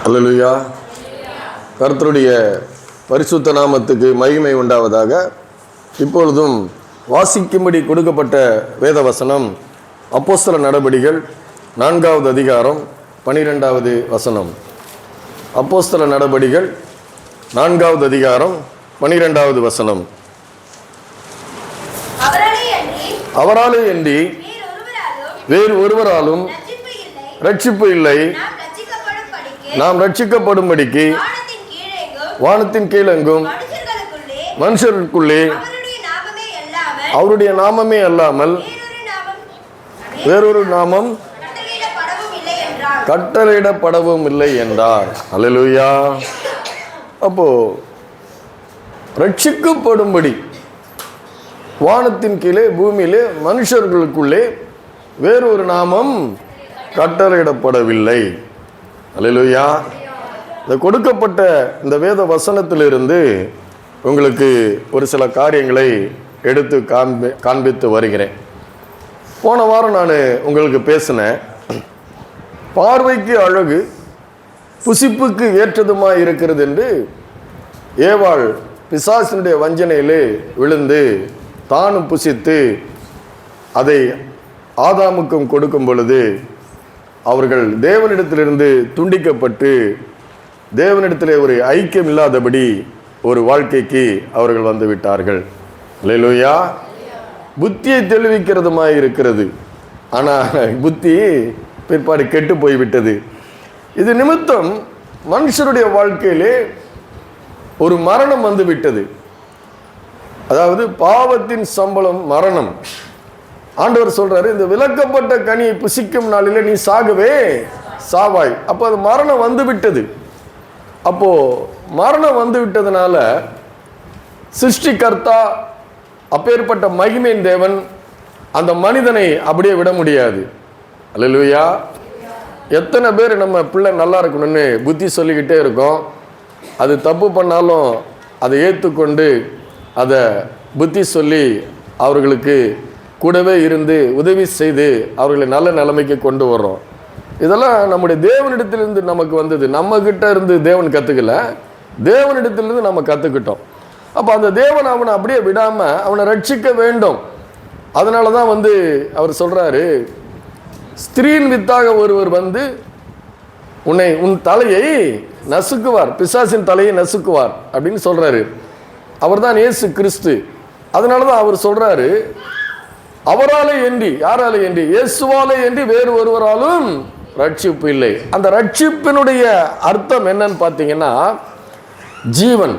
அல்லேலூயா. கர்த்தருடைய பரிசுத்த நாமத்துக்கு மகிமை உண்டாவதாக. இப்பொழுதும் வாசிக்கும்படி கொடுக்கப்பட்ட வேத வசனம் அப்போஸ்தல நடபடிகள் 4வது அதிகாரம் 12வது வசனம். அப்போஸ்தல நடபடிகள் 4வது அதிகாரம் 12வது வசனம். அவராலே அன்றி வேறு ஒருவராலும் ரட்சிப்பு இல்லை. நாம் ரட்சிக்கப்படும்படிக்கு வானத்தின் கீழெங்கும் மனுஷருக்குள்ளே அவருடைய நாமமே அல்லாமல் வேறொரு நாமம் கட்டளையிடப்படவும் இல்லை என்றார். அல்லேலூயா. அப்போ ரட்சிக்கப்படும்படி வானத்தின் கீழே பூமியிலே மனுஷர்களுக்குள்ளே வேறொரு நாமம் கட்டளையிடப்படவில்லை. அல்லேலூயா. இந்த கொடுக்கப்பட்ட இந்த வேத வசனத்திலிருந்து உங்களுக்கு ஒரு சில காரியங்களை எடுத்து காண்பித்து வருகிறேன். போன வாரம் நான் உங்களுக்கு பேசினேன், பார்வைக்கு அழகு புசிப்புக்கு ஏற்றதுமாய் இருக்கிறது என்று ஏவாள் பிசாசினுடைய வஞ்சனையிலே விழுந்து தானும் புசித்து அதை ஆதாமுக்கும் கொடுக்கும் பொழுது அவர்கள் தேவனிடத்திலிருந்து துண்டிக்கப்பட்டு தேவனிடத்திலே ஒரு ஐக்கியம் இல்லாதபடி ஒரு வாழ்க்கைக்கு அவர்கள் வந்து விட்டார்கள். அல்லேலூயா. புத்தியை தெளிவிக்கிறதுமாய் இருக்கிறது, ஆனால் புத்தி பிற்பாடு கெட்டு போய்விட்டது. இது நிமித்தம் மனுஷருடைய வாழ்க்கையிலே ஒரு மரணம் வந்து விட்டது. அதாவது பாவத்தின் சம்பளம் மரணம். ஆண்டவர் சொல்றாரு, இந்த விலக்கப்பட்ட கனியை புசிக்கும் நாளிலே நீ சாகவே சாவாய். அப்போ அது மரணம் வந்து விட்டது. அப்போ மரணம் வந்து விட்டதுனால சிருஷ்டிகர்த்தா அப்பேற்பட்ட மகிமையின் தேவன் அந்த மனிதனை அப்படியே விட முடியாது. அல்லேலூயா. எத்தனை பேர் நம்ம பிள்ளை நல்லா இருக்கணும்னு புத்தி சொல்லிக்கிட்டே இருக்கோம். அது தப்பு பண்ணாலும் அதை ஏற்றுக்கொண்டு அதை புத்தி சொல்லி அவர்களுக்கு கூடவே இருந்து உதவி செய்து அவர்களை நல்ல நிலைமைக்கு கொண்டு வர்றோம். இதெல்லாம் நம்முடைய தேவனிடத்திலிருந்து நமக்கு வந்தது. நம்ம கிட்ட இருந்து தேவன் கற்றுக்கல, தேவனிடத்திலிருந்து நம்ம கற்றுக்கிட்டோம். அப்போ அந்த தேவன் அவனை அப்படியே விடாமல் அவனை ரட்சிக்க வேண்டும். அதனால தான் அவர் சொல்கிறாரு, ஸ்திரீயின் வித்தாக ஒருவர் உன் தலையை நசுக்குவார், பிசாசின் தலையை நசுக்குவார் அப்படின்னு சொல்கிறாரு. அவர் தான் இயேசு கிறிஸ்து. அதனால தான் அவர் சொல்கிறாரு, அவராலே என்று, யாராலே என்று, இயேசுவாலே என்று வேறு ஒருவராலும் ரட்சிப்பு இல்லை. அந்த ரட்சிப்பினுடைய அர்த்தம் என்னன்னு பார்த்தீங்கன்னா ஜீவன்.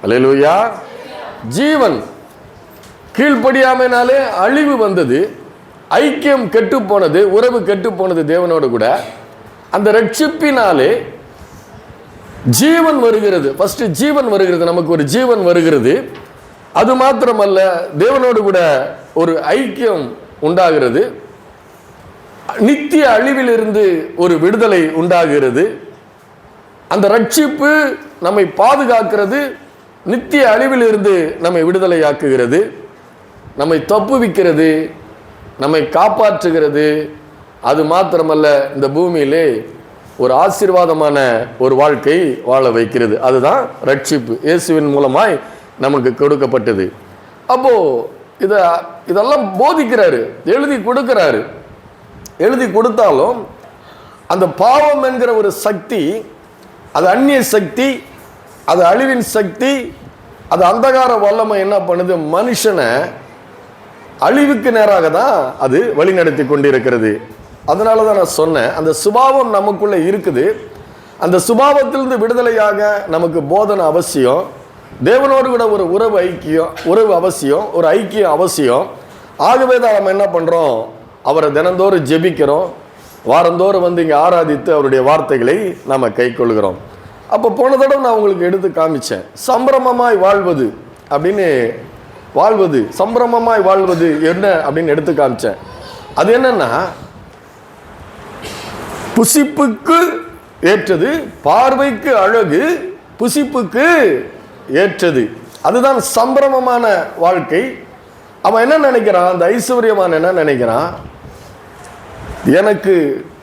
அல்லேலூயா. ஜீவன். கீழ்ப்படியாமைனாலே அழிவு வந்தது, ஐக்கியம் கெட்டு போனது, உறவு கெட்டு போனது தேவனோடு கூட. அந்த ரட்சிப்பினாலே ஜீவன் வருகிறது. ஃபர்ஸ்ட் ஜீவன் வருகிறது, நமக்கு ஒரு ஜீவன் வருகிறது. அது மாத்திரமல்ல, தேவனோடு கூட ஒரு ஐக்கியம் உண்டாகிறது. நித்திய அழிவிலிருந்து ஒரு விடுதலை உண்டாகிறது. அந்த ரட்சிப்பு நம்மை பாதுகாக்கிறது, நித்திய அழிவிலிருந்து நம்மை விடுதலையாக்குகிறது, நம்மை தப்புவிக்கிறது, நம்மை காப்பாற்றுகிறது. அது மாத்திரமல்ல, இந்த பூமியிலே ஒரு ஆசீர்வாதமான ஒரு வாழ்க்கை வாழ வைக்கிறது. அதுதான் ரட்சிப்பு, இயேசுவின் மூலமாய் நமக்கு கொடுக்கப்பட்டது. அப்போ இதெல்லாம் போதிக்கிறாரு, எழுதி கொடுக்கிறாரு. எழுதி கொடுத்தாலும் அந்த பாவம் என்கிற ஒரு சக்தி, அது அந்நிய சக்தி, அது அழிவின் சக்தி, அது அந்தகார வல்லமை என்ன பண்ணுது, மனுஷனை அழிவுக்கு நேராக தான் அது வழி நடத்தி கொண்டிருக்கிறது. அதனால தான் நான் சொன்னேன், அந்த சுபாவம் நமக்குள்ளே இருக்குது. அந்த சுபாவத்திலிருந்து விடுதலையாக நமக்கு போதனை அவசியம். தேவனோடு கூட ஒரு உறவு அவசியம், ஒரு ஐக்கியம் அவசியம். ஆகவே தான் நம்ம என்ன பண்ணுறோம், அவரை தினந்தோறும் ஜெபிக்கிறோம், வாரந்தோறும் இங்கே ஆராதித்து அவருடைய வார்த்தைகளை நாம் கை கொள்கிறோம். அப்போ போன தடவை நான் உங்களுக்கு எடுத்து காமிச்சேன், சம்பிரமமாய் வாழ்வது அப்படின்னு, சம்பிரமமாய் வாழ்வது என்ன அப்படின்னு எடுத்து காமிச்சேன். அது என்னன்னா, புசிப்புக்கு ஏற்றது, பார்வைக்கு அழகு, புசிப்புக்கு ஏற்றது. அதுதான் சம்பிரமமான வாழ்க்கை. அவன் என்ன நினைக்கிறான், அந்த ஐஸ்வர்யவான் என்ன நினைக்கிறான், எனக்கு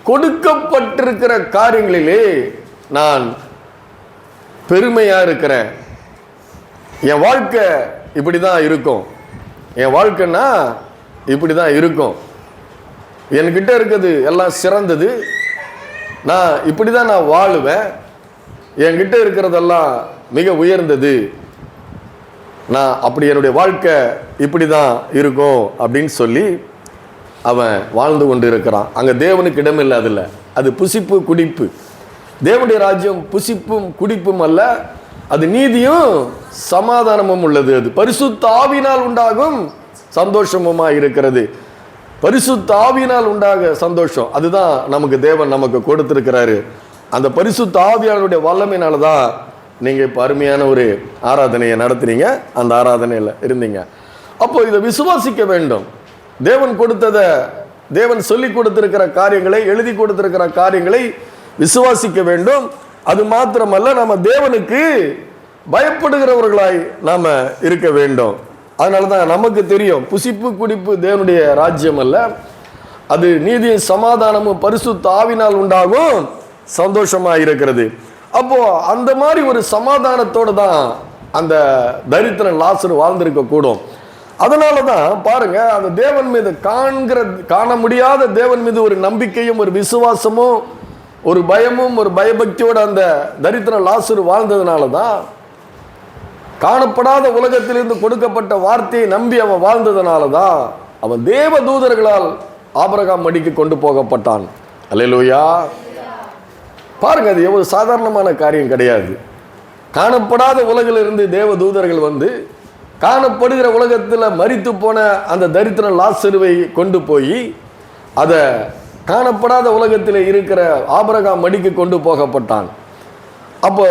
கொடுக்கப்பட்டிருக்கிற காரியங்களிலே நான் பெருமையாக இருக்கிறேன், என் வாழ்க்கை இப்படி தான் இருக்கும், என் வாழ்க்கைன்னா இப்படி தான் இருக்கும், என்கிட்ட இருக்கிறது எல்லாம் சிறந்தது, நான் இப்படி தான் நான் வாழுவேன், என்கிட்ட இருக்கிறதெல்லாம் மிக உயர்ந்தது, நான் அப்படி என்னுடைய வாழ்க்கை இப்படி தான் இருக்கும் அப்படின்னு சொல்லி அவன் வாழ்ந்து கொண்டு இருக்கிறான். அங்கே தேவனுக்கு இடம் இல்லை. அதில் அது புசிப்பு குடிப்பு. தேவனுடைய ராஜ்யம் புசிப்பும் குடிப்பும் அல்ல, அது நீதியும் சமாதானமும் உள்ளது. அது பரிசுத்த ஆவியினால் உண்டாகும் சந்தோஷமுமா இருக்கிறது. பரிசுத்த ஆவியினால் உண்டாக சந்தோஷம், அதுதான் நமக்கு தேவன் நமக்கு கொடுத்திருக்கிறாரு. அந்த பரிசுத்த ஆவியானுடைய வல்லமையினால தான் நீங்கள் இப்போ அருமையான ஒரு ஆராதனையை நடத்துறீங்க, அந்த ஆராதனையில் இருந்தீங்க. அப்போ இதை விசுவாசிக்க வேண்டும். தேவன் கொடுத்ததை, தேவன் சொல்லி கொடுத்திருக்கிற காரியங்களை, எழுதி கொடுத்திருக்கிற காரியங்களை விசுவாசிக்க வேண்டும். அது மாத்திரமல்ல, நம்ம தேவனுக்கு பயப்படுகிறவர்களாய் நாம இருக்க வேண்டும். அதனால தான் நமக்கு தெரியும், புசிப்பு குடிப்பு தேவனுடைய ராஜ்யம் அல்ல, அது நீதியும் சமாதானமும் பரிசுத்த ஆவினால் உண்டாகும் சந்தோஷமா இருக்கிறது. அப்போ அந்த மாதிரி ஒரு சமாதானத்தோடு தான் அந்த தரித்திரன் லாசரு வாழ்ந்திருக்க கூடும். அதனால தான் பாருங்க, அந்த தேவன் மீது காண முடியாத தேவன் மீது ஒரு நம்பிக்கையும் ஒரு விசுவாசமும் ஒரு பயமும் ஒரு பயபக்தியோடு அந்த தரித்திரன் லாசரு வாழ்ந்ததுனால தான், காணப்படாத உலகத்திலிருந்து கொடுக்கப்பட்ட வார்த்தையை நம்பி அவன் வாழ்ந்ததுனால தான் அவன் தேவ தூதர்களால் ஆபிரகாம் மடிக்கு கொண்டு போகப்பட்டான். அல்லேலூயா. பாருங்க, அது எவ்வளவு சாதாரணமான காரியம் கிடையாது. காணப்படாத உலகிலிருந்து தேவ தூதர்கள் வந்து காணப்படுகிற உலகத்தில் மரித்து போன அந்த தரித்திரன் லாசருவை கொண்டு போய் அதை காணப்படாத உலகத்தில் இருக்கிற ஆபிரகாம் மடிக்கு கொண்டு போகப்பட்டான். அப்போ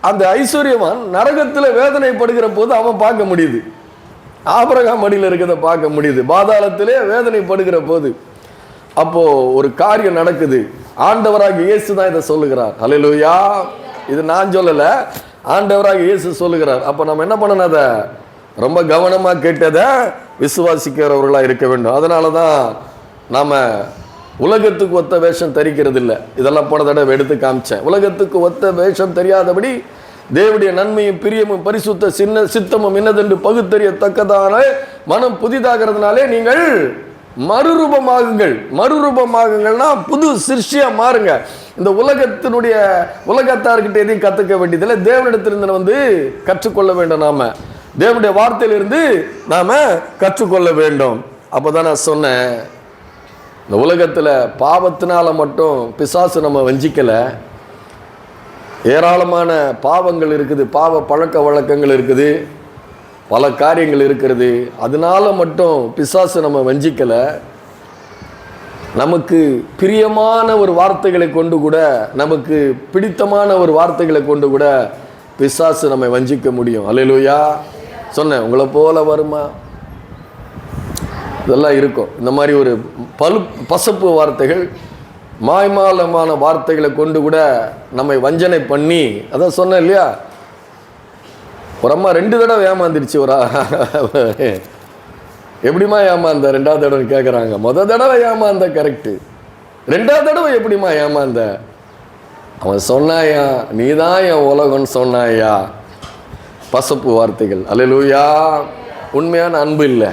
அந்த ஐஸ்வர்யவான் நரகத்தில் வேதனைப்படுகிற போது அவன் பார்க்க முடியுது, ஆபிரகாம் மடியில் இருக்கிறத பார்க்க முடியுது. பாதாளத்திலே வேதனைப்படுகிற போது அப்போ ஒரு காரியம் நடக்குது. ஆண்டவராக இயேசு தான் இதை சொல்லுகிறார். அல்லேலூயா. இது நான் சொல்லல, ஆண்டவராக இயேசு சொல்லுகிறார். அப்போ நம்ம என்ன பண்ணணும், அதை ரொம்ப கவனமாக கேட்டதை விசுவாசிக்கிறவர்களாக இருக்க வேண்டும். அதனால தான் நாம் உலகத்துக்கு ஒத்த வேஷம் தரிக்கிறது இல்லை. இதெல்லாம் போன தடவை எடுத்து காமிச்சேன். உலகத்துக்கு ஒத்த வேஷம் தெரியாதபடி தேவனுடைய நன்மையும் பிரியமும் பரிசுத்த சித்தமும் இன்னதென்று பகுத்தறியத்தக்கதான மனம் புதிதாகிறதுனாலே நீங்கள் மறுரூபமாகுங்கள். மறுரூபமாகுங்கள்னா புது சிருஷ்டியா மாறுங்க. இந்த உலகத்தார்கிட்ட எதையும் கற்றுக்க வேண்டியதில்லை, தேவனிடத்திலிருந்து வந்து கற்றுக்கொள்ள வேண்டும். நாம தேவனுடைய வார்த்தையிலிருந்து நாம கற்றுக்கொள்ள வேண்டும். அப்போதான் நான் சொன்னேன், இந்த உலகத்தில் பாவத்தினால மட்டும் பிசாசு நம்ம வஞ்சிக்கலை. ஏராளமான பாவங்கள் இருக்குது, பாவ பழக்க வழக்கங்கள் இருக்குது, பல காரியங்கள் இருக்கிறது. அதனால மட்டும் பிசாசு நம்ம வஞ்சிக்கலை. நமக்கு பிரியமான ஒரு வார்த்தைகளை கொண்டு கூட, நமக்கு பிடித்தமான ஒரு வார்த்தைகளை கொண்டு கூட பிசாசு நம்ம வஞ்சிக்க முடியும். அல்லேலூயா. சொன்னேன், உங்களை போல வருமா, இதெல்லாம் இருக்கும். இந்த மாதிரி ஒரு பசப்பு வார்த்தைகள், மாய்மாலமான வார்த்தைகளை கொண்டு கூட நம்மை வஞ்சனை பண்ணி, அதான் சொன்னேன் இல்லையா, ஒரு அம்மா 2 தடவை ஏமாந்துருச்சு. எப்படிமா ஏமாந்த 2வது தடவை கேட்குறாங்க. முதல் தடவை ஏமாந்த கரெக்டு, 2வது தடவை எப்படிமா ஏமாந்த? அவன் சொன்னாயா, நீ தான் என் உலகம்னு சொன்னாயா. பசப்பு வார்த்தைகள். அல்லேலூயா. உண்மையான அன்பு இல்லை.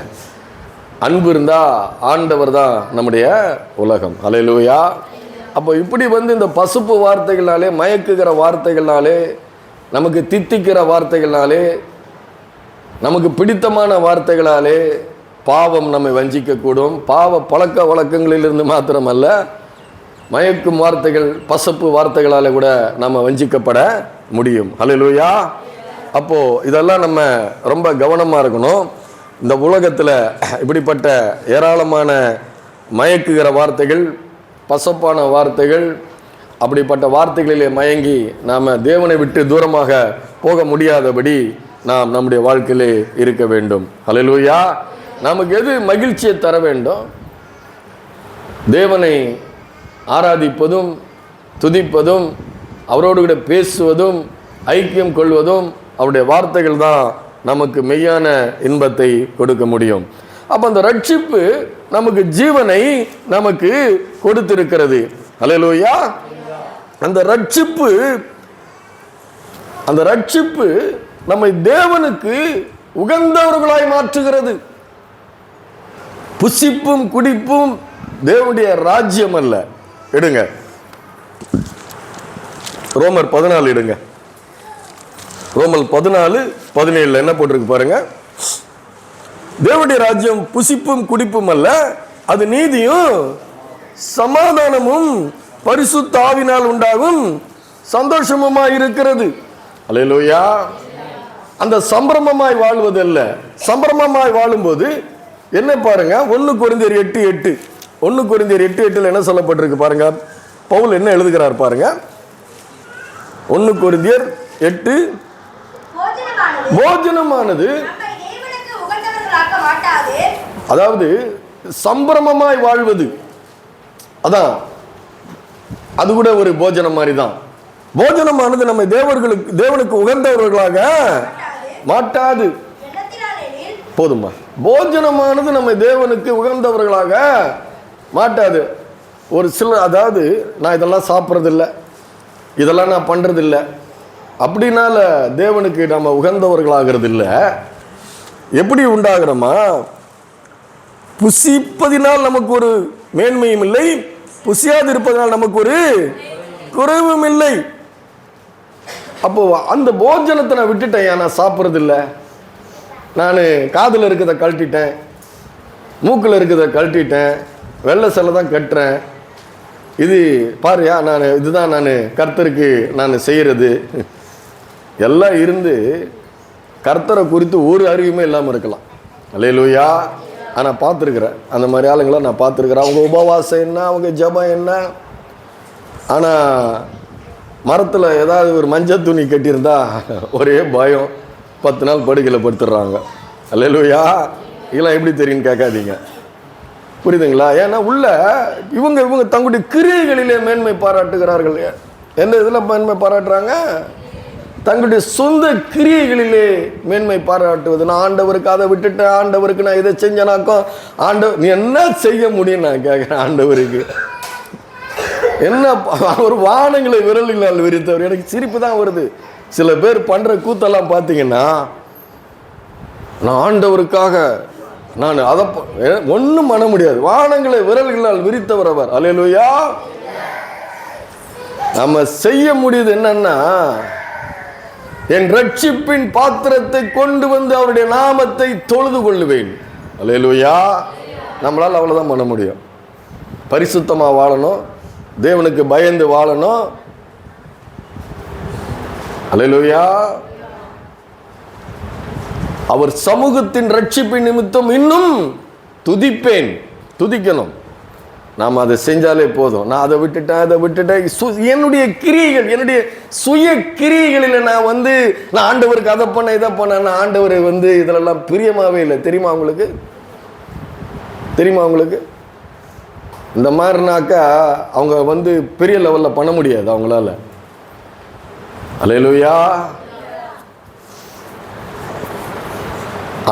அன்பு இருந்தால் ஆண்டவர் தான் நம்முடைய உலகம். அல்லேலூயா. அப்போ இப்படி வந்து இந்த பசுப்பு வார்த்தைகளாலே, மயக்குகிற வார்த்தைகளாலே, நமக்கு தித்திக்கிற வார்த்தைகளாலே, நமக்கு பிடித்தமான வார்த்தைகளாலே பாவம் நம்மை வஞ்சிக்கக்கூடும். பாவ பழக்க வழக்கங்களிலிருந்து மாத்திரமல்ல, மயக்கும் வார்த்தைகள், பசப்பு வார்த்தைகளால் கூட நம்ம வஞ்சிக்கப்பட முடியும். அல்லேலூயா. அப்போது இதெல்லாம் நம்ம ரொம்ப கவனமாக இருக்கணும். இந்த உலகத்தில் இப்படிப்பட்ட ஏராளமான மயக்குகிற வார்த்தைகள், பசப்பான வார்த்தைகள், அப்படிப்பட்ட வார்த்தைகளிலே மயங்கி நாம் தேவனை விட்டு தூரமாக போக முடியாதபடி நாம் நம்முடைய வாழ்க்கையிலே இருக்க வேண்டும். அல்லேலூயா. நமக்கு எது மகிழ்ச்சியை தர வேண்டும்? தேவனை ஆராதிப்பதும் துதிப்பதும் அவரோடு கூட பேசுவதும் ஐக்கியம் கொள்வதும் அவருடைய வார்த்தைகள் தான் நமக்கு மெய்யான இன்பத்தை கொடுக்க முடியும். அப்போ அந்த ரட்சிப்பு நமக்கு ஜீவனை நமக்கு கொடுத்திருக்கிறது. அல்லேலூயா. அந்த ரட்சிப்பு நம்மை தேவனுக்கு உகந்தவர்களாய் மாற்றுகிறது. புசிப்பும் குடிப்பும் தேவனுடைய ராஜ்யம் அல்ல. எடுங்க ரோமர் 14 எடுங்க. ரோமர் 14:17 என்ன போட்டிருக்கு பாருங்க. தேவனுடைய ராஜ்யம் புசிப்பும் குடிப்பும் அல்ல, அது நீதியும் சமாதானமும் பரிசுத்த ஆவியினால் உண்டாகும் சந்தோஷமுமாய் இருக்கிறது. அல்லேலூயா. அந்த சம்பிரமமாய் வாழ்வது அல்ல. சம்பிரமமாய் வாழும்போது என்ன பாருங்க, 1 கொரிந்தியர் 8:8 1 கொரிந்தியர் 8:8 என்ன சொல்லப்பட்டிருக்கு பாருங்க. பவுல் என்ன எழுதுகிறார் பாருங்க. 1 கொரிந்தியர் 8, போஜனமானது அதாவது சம்பிரமமாய் வாழ்வது, அதான் அது கூட ஒரு போஜனம் மாதிரி தான். போஜனமானது நம்ம தேவனுக்கு உகந்தவர்களாக மாட்டாது. போதுமா? போஜனமானது நம்ம தேவனுக்கு உகந்தவர்களாக மாட்டாது. ஒரு சில, அதாவது நான் இதெல்லாம் சாப்பிட்றதில்ல, இதெல்லாம் நான் பண்ணுறதில்ல அப்படின்னால தேவனுக்கு நம்ம உகந்தவர்களாகிறது இல்லை. எப்படி உண்டாகிறோமா? புசிப்பதினால் நமக்கு ஒரு மேன்மையும் இல்லை, புசியாது இருப்பதனால் நமக்கு ஒரு குறைவும் இல்லை. அப்போ அந்த போஜனத்தை நான் விட்டுட்டேன், நான் சாப்பிட்றதில்ல, நான் காதில் இருக்கிறத கழட்டிட்டேன், மூக்கில் இருக்கிறத கழட்டிட்டேன், வெள்ளை செல்லை தான் கட்டுறேன், இது பாருயா இதுதான் நான் கர்த்தருக்கு நான் செய்கிறது எல்லாம் இருந்து கர்த்தரை குறித்து ஒரு அறிவுமே இல்லாமல் இருக்கலாம். அல்லேலூயா. ஆனால் பார்த்துருக்குறேன் அந்த மாதிரி ஆளுங்களை நான் பார்த்துருக்குறேன். அவங்க உபவாசம் என்ன, அவங்க ஜெபம் என்ன, ஆனால் மரத்தில் ஏதாவது ஒரு மஞ்சள் துணி கட்டியிருந்தா ஒரே பயம், 10 நாள் படுக்கையில் படுத்துடுறாங்க. அல்லேலூயா. இதெல்லாம் எப்படி தெரியும்னு கேட்காதீங்க, புரியுதுங்களா? ஏன்னா உள்ள இவங்க தங்களுடைய கிரியைகளிலே மேன்மை பாராட்டுகிறார்கள். எந்த இதில் மேன்மை பாராட்டுறாங்க? தங்களுடைய சொந்த கிரியைகளிலே மேன்மை பாராட்டுவது. நான் ஆண்டவருக்கு அதை விட்டுட்டேன், ஆண்டவருக்கு நான் இதை செஞ்சனாக்கும், ஆண்டவர் நீ என்ன செய்ய முடியும் நான் கேட்குறேன். ஆண்டவருக்கு என்ன, ஒரு வானங்களை விரலினால் விரித்தவர். எனக்கு சிரிப்பு தான் வருது. சில பேர் பண்ணுற கூத்தெல்லாம் பார்த்தீங்கன்னா, நான் ஆண்டவருக்காக நான் அதை ஒன்றும் பண்ண முடியாது, வானங்களை விரல்களால் விரித்தவர் அவர். அல்லேலூயா. நம்ம செய்ய முடியுது என்னன்னா, என் ரட்சிப்பின் பாத்திரத்தை கொண்டு வந்து அவருடைய நாமத்தை தொழுது கொள்ளுவேன். அல்லேலூயா. நம்மளால் அவ்வளோதான் பண்ண முடியும். பரிசுத்தமாக வாழணும், தேவனுக்கு பயந்து வாழணும். அல்லேலூயா. அவர் சமூகத்தின் ரட்சிப்பின் நிமித்தம் இன்னும் துதிப்பேன். துதிக்கணும். நாம் அதை செஞ்சாலே போதும். நான் அதை விட்டுட்டேன், என்னுடைய கிரியைகள், என்னுடைய சுய கிரியைகளில் நான் ஆண்டவருக்கு அதை பண்ண இதை பண்ண, நான் ஆண்டவர் இதிலெல்லாம் பிரியமாகவே இல்லை. தெரியுமா உங்களுக்கு? இந்த மாதிரினாக்கா அவங்க பெரிய லெவலில் பண்ண முடியாது அவங்களால. அல்லேலூயா.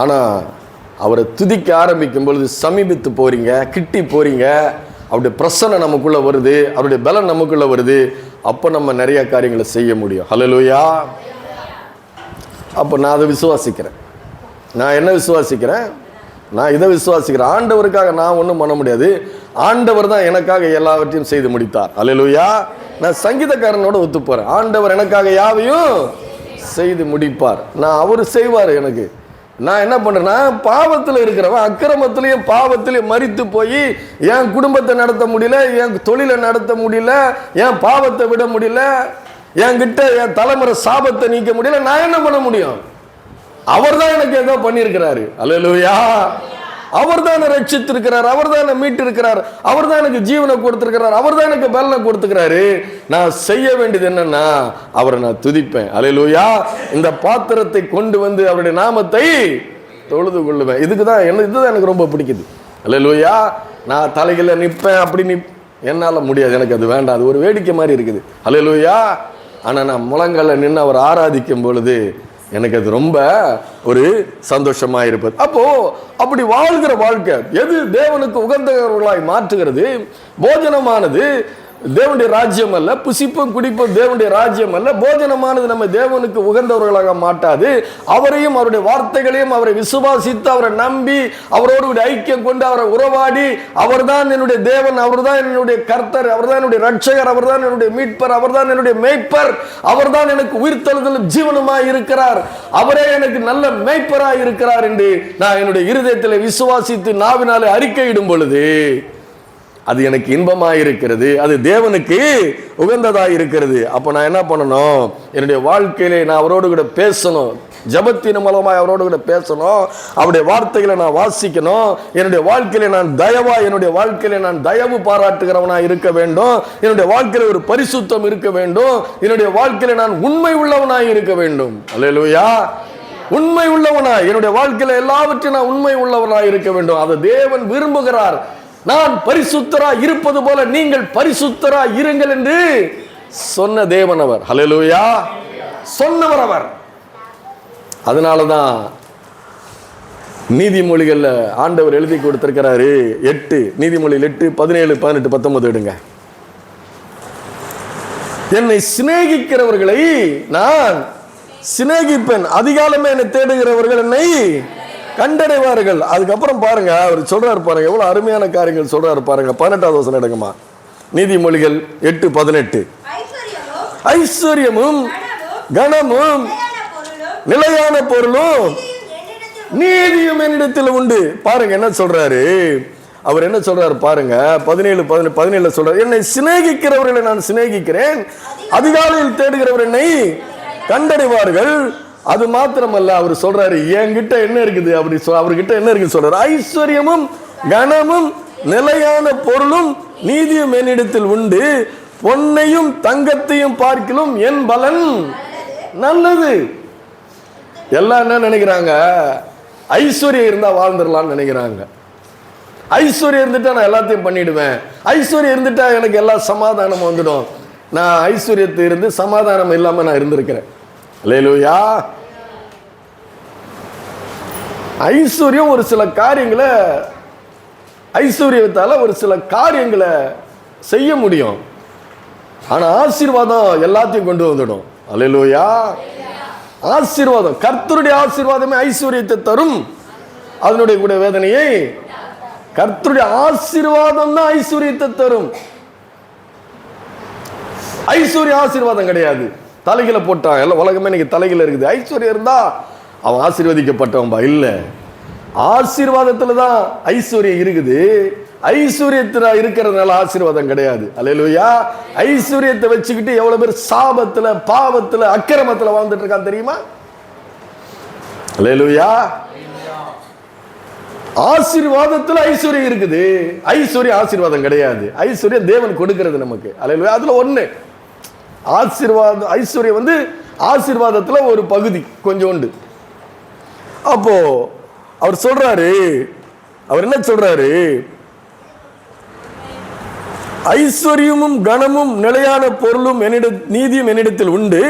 ஆனால் அவரை துதிக்க ஆரம்பிக்கும் பொழுது சமீபித்து போறீங்க, கிட்டி போறீங்க, அவருடைய பிரசன்னம் நமக்குள்ள வருது, அவருடைய பலம் நமக்குள்ள வருது. அப்போ நம்ம நிறைய காரியங்களை செய்ய முடியும். ஹல்லேலூயா. அப்போ நான் அதை விசுவாசிக்கிறேன். நான் என்ன விசுவாசிக்கிறேன்? நான் இதை விசுவாசிக்கிறேன். ஆண்டவருக்காக நான் ஒன்றும் பண்ண முடியாது, ஆண்டவர் தான் எனக்காக எல்லாவற்றையும் செய்து முடித்தார். அல்லேலூயா. நான் சங்கீதக்காரனோட ஒத்து போறேன். ஆண்டவர் எனக்காக யாவையும் செய்து முடிப்பார். நான் அவர் செய்வார் எனக்கு. நான் என்ன பண்றேன்னா, பாவத்தில் இருக்கிறவன் அக்கிரமத்திலையும் பாவத்திலையும் மரித்து போய் என் குடும்பத்தை நடத்த முடியல, என் தொழிலை நடத்த முடியல, என் பாவத்தை விட முடியல, என்கிட்ட என் தலைமுறை சாபத்தை நீக்க முடியல, நான் என்ன பண்ண முடியும்? அவர் தான் எனக்கு ஏதோ பண்ணியிருக்கிறாரு. அல்லேலூயா. அவர் தான் என்னை ரட்சித்திருக்கிறார், அவர் தான் என்னை மீட்டு இருக்கிறார், அவர் தான் எனக்கு ஜீவனை கொடுத்திருக்கிறார், அவர் தான் எனக்கு பலனை கொடுத்துக்கிறாரு. நான் செய்ய வேண்டியது என்னன்னா, அவரை நான் துதிப்பேன். அல்லேலூயா. இந்த பாத்திரத்தை கொண்டு வந்து அவருடைய நாமத்தை தொழுது கொள்ளுவேன். இதுதான் எனக்கு ரொம்ப பிடிக்குது. அல்லேலூயா. நான் தலைகளை நிற்பேன், அப்படி என்னால் முடியாது, எனக்கு அது வேண்டாம், அது ஒரு வேடிக்கை மாதிரி இருக்குது. அல்லேலூயா. ஆனால் நான் முழங்கால நின்று அவர் ஆராதிக்கும் பொழுது எனக்கு அது ரொம்ப ஒரு சந்தோஷமா இருப்பது. அப்போ அப்படி வாழ்கிற வாழ்க்கை எது தேவனுக்கு உகந்தவர்களாய் மாற்றுகிறது? போஜனமானது தேவனுடைய ராஜ்யம் அல்ல, புசிப்பும் குடிப்பும் தேவனுடைய ராஜ்யம் அல்ல, போஜனமானது நம்ம தேவனுக்கு உகந்தவர்களாக மாட்டாது. அவரையும் அவருடைய வார்த்தைகளையும் அவரை விசுவாசித்து அவரை நம்பி அவரோடு ஐக்கியம் கொண்டு அவரை உறவாடி, அவர்தான் என்னுடைய தேவன், அவர்தான் என்னுடைய கர்த்தர், அவர்தான் என்னுடைய ரட்சகர், அவர்தான் என்னுடைய மீட்பர், அவர்தான் என்னுடைய மேய்ப்பர், அவர்தான் எனக்கு உயிர்த்தெழுதலும் ஜீவனுமாய் இருக்கிறார், அவரே எனக்கு நல்ல மேய்ப்பராய் இருக்கிறார் என்று நான் என்னுடைய இருதயத்தில் விசுவாசித்து நாவினாலே அறிக்கையிடும் பொழுது அது எனக்கு இன்பமாயிருக்கிறது, அது தேவனுக்கு உகந்ததாக இருக்கிறது. அப்போ நான் என்ன பண்ணணும்? என்னுடைய வாழ்க்கையிலே நான் அவரோடு கூட பேசணும், ஜபத்தின் மூலமாக அவரோடு கூட பேசணும், அவருடைய வார்த்தைகளை நான் வாசிக்கணும், என்னுடைய வாழ்க்கையில நான் என்னுடைய வாழ்க்கையில நான் தயவு பாராட்டுகிறவனாக இருக்க வேண்டும், என்னுடைய வாழ்க்கையில ஒரு பரிசுத்தம் இருக்க வேண்டும், என்னுடைய வாழ்க்கையில நான் உண்மை உள்ளவனாக இருக்க வேண்டும். அல்லேலூயா. உண்மை உள்ளவனாய் என்னுடைய வாழ்க்கையில எல்லாவற்றையும் நான் உண்மை உள்ளவனாய் இருக்க வேண்டும். அதை தேவன் விரும்புகிறார். நான் பரிசுத்தரா இருப்பது போல நீங்கள் பரிசுத்தரா இருங்கள் என்று சொன்ன தேவன் அவர். ஹல்லேலூயா. சொன்னவர் அவர். அதனாலதான் நீதிமொழிகள்ல ஆண்டவர் எழுதி கொடுத்திருக்கிறாரு. 8 நீதிமொழிகள் 8, 17, 18, 19 எடுங்க. என்னை சிநேகிக்கிறவர்களை நான் சிநேகிப்பேன், அதிகாலமே என்னை தேடுகிறவர்கள் என்னை கண்டடைவார்கள். அதுக்கப்புறம் பாருங்க, அவர் சொல்றாரு பாருங்க, எவ்வளவு அருமையான காரியங்கள் சொல்றாரு பாருங்க. 18வது வசனம் எடுங்கம்மா. நீதிமொழிகள் 8, 18. ஐஸ்வர்யமும் கனமும் நிலையான பொருளும் நீதியும் என்னிடத்தில் உண்டு. பாருங்க என்ன சொல்றாரு அவர், என்ன சொல்றாரு பாருங்க. 17 சொல்றாரு, என்னை சிநேகிக்கிறவர்களை நான் சிநேகிக்கிறேன், அதிகாலையில் தேடுகிறவர் என்னை கண்டடைவார்கள். அது மாத்திரமல்ல, அவர் சொல்றாரு என்கிட்ட என்ன இருக்குது அப்படி அவர்கிட்ட என்ன இருக்கு சொல்றாரு. ஐஸ்வர்யமும் கனமும் நிலையான பொருளும் நீதியும் என்னிடத்தில் உண்டு, பொன்னையும் தங்கத்தையும் பார்க்கிலும் என் பலன் நல்லது. எல்லாம் என்ன நினைக்கிறாங்க? ஐஸ்வர்யம் இருந்தா வாழ்ந்துடலாம்னு நினைக்கிறாங்க. ஐஸ்வர்யம் இருந்துட்டா நான் எல்லாத்தையும் பண்ணிடுவேன், ஐஸ்வர்யம் இருந்துட்டா எனக்கு எல்லா சமாதானம் வந்துடும். நான் ஐஸ்வர்யத்தை இருந்து சமாதானம் இல்லாம நான் இருந்திருக்கிறேன். அல்லேலூயா. ஐஸ்வர்யம் ஒரு சில காரியங்களை, ஐஸ்வர்யத்தால ஒரு சில காரியங்களை செய்ய முடியும், ஆனா ஆசீர்வாதம் எல்லாத்தையும் கொண்டு வந்துடும். அல்லேலூயா. ஆசீர்வாதம், கர்த்தருடைய ஆசீர்வாதமே ஐஸ்வர்யத்தை தரும், அதனுடைய கூட வேதனையை. கர்த்தருடைய ஆசீர்வாதம் தான் ஐஸ்வர்யத்தை தரும். ஐஸ்வர்ய ஆசீர்வாதம் கிடையாது. தலைகளை போட்டான், எல்லாம் உலகமே இன்னைக்கு தலைகளை இருக்குது. ஐஸ்வர்யம் இருந்தா அவன் ஆசீர்வதிக்கப்பட்டவன்பா. இல்ல, ஆசீர்வாதத்துல தான் ஐஸ்வர்யம் இருக்குது. ஐஸ்வர்யத்துல இருக்கிறதுனால ஆசீர்வாதம் கிடையாது. அல்லேலூயா. ஐஸ்வர்யத்தை வச்சுக்கிட்டு எவ்வளவு பேர் சாபத்துல, பாவத்துல, அக்கிரமத்துல வாழ்ந்துட்டு இருக்கான் தெரியுமா? அல்லேலூயா. ஆசீர்வாதத்துல ஐஸ்வர்யம் இருக்குது, ஐஸ்வர்யம் ஆசீர்வாதம் கிடையாது. ஐஸ்வர்யம் தேவன் கொடுக்கிறது நமக்கு. அல்லேலூயா. அதுல ஒண்ணு ஆசீர்வாதம். ஐஸ்வர்யம் ஆசீர்வாதத்துல ஒரு பகுதி கொஞ்சோண்டு. அப்போ அவர் சொல்றாரு, அவர் என்ன சொல்றாரு? ஐஸ்வர்யமும் கனமும் நிலையான பொருளும் நீதியும் என்னிடத்தில் உண்டு,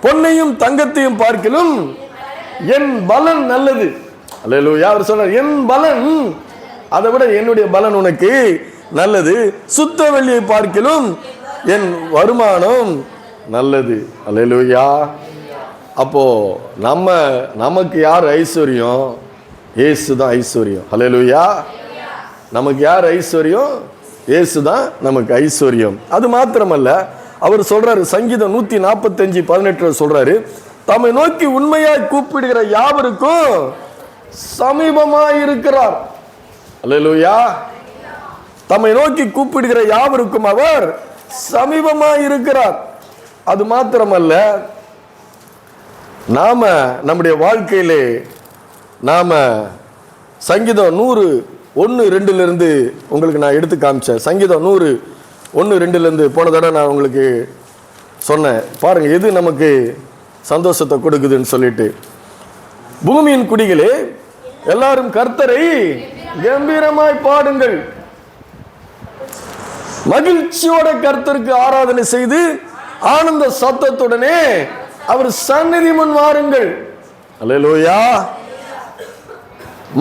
பொன்னையும் தங்கத்தையும் பார்க்கிலும் என் பலன் நல்லது. அல்லேலூயா. அவர் சொல்றார் என் பலன், அதை விட என்னுடைய பலன் உனக்கு நல்லது. சுத்த வெள்ளியை பார்க்கிலும் என் வருமானம் நல்லது. அல்லேலூயா. அப்போ நமக்கு யார் ஐஸ்வர்யம்? இயேசு தான் ஐஸ்வர்யம். அல்லேலூயா. நமக்கு யார் ஐஸ்வர்யம்? இயேசு தான் நமக்கு ஐஸ்வர்யம். அது மாத்திரமல்ல, அவர் சொல்றாரு சங்கீதம் 145:18 சொல்றாரு, தம்மை நோக்கி உண்மையாய் கூப்பிடுகிற யாவருக்கும் சமீபமாய் இருக்கிறார். அல்லேலூயா. தம்மை நோக்கி கூப்பிடுகிற யாவருக்கும் அவர் சமீபமாய் இருக்கிறார். அது மாத்திரமல்ல, நாம நம்முடைய வாழ்க்கையிலே நாம சங்கீதம் 100:1-2 உங்களுக்கு நான் எடுத்து காமிச்சேன். சங்கீதம் 100:1-2 போன தடவை நான் உங்களுக்கு சொன்னேன். பாருங்க எது நமக்கு சந்தோஷத்தை கொடுக்குதுன்னு சொல்லிட்டு. பூமியின் குடிகளே எல்லாரும் கர்த்தரை கம்பீரமாய் பாடுங்கள், மகிழ்ச்சியோட கர்த்தருக்கு ஆராதனை செய்து ஆனந்த சத்தத்துடனே அவர் சந்நிதி முன் வாருங்கள். அல்லேலூயா.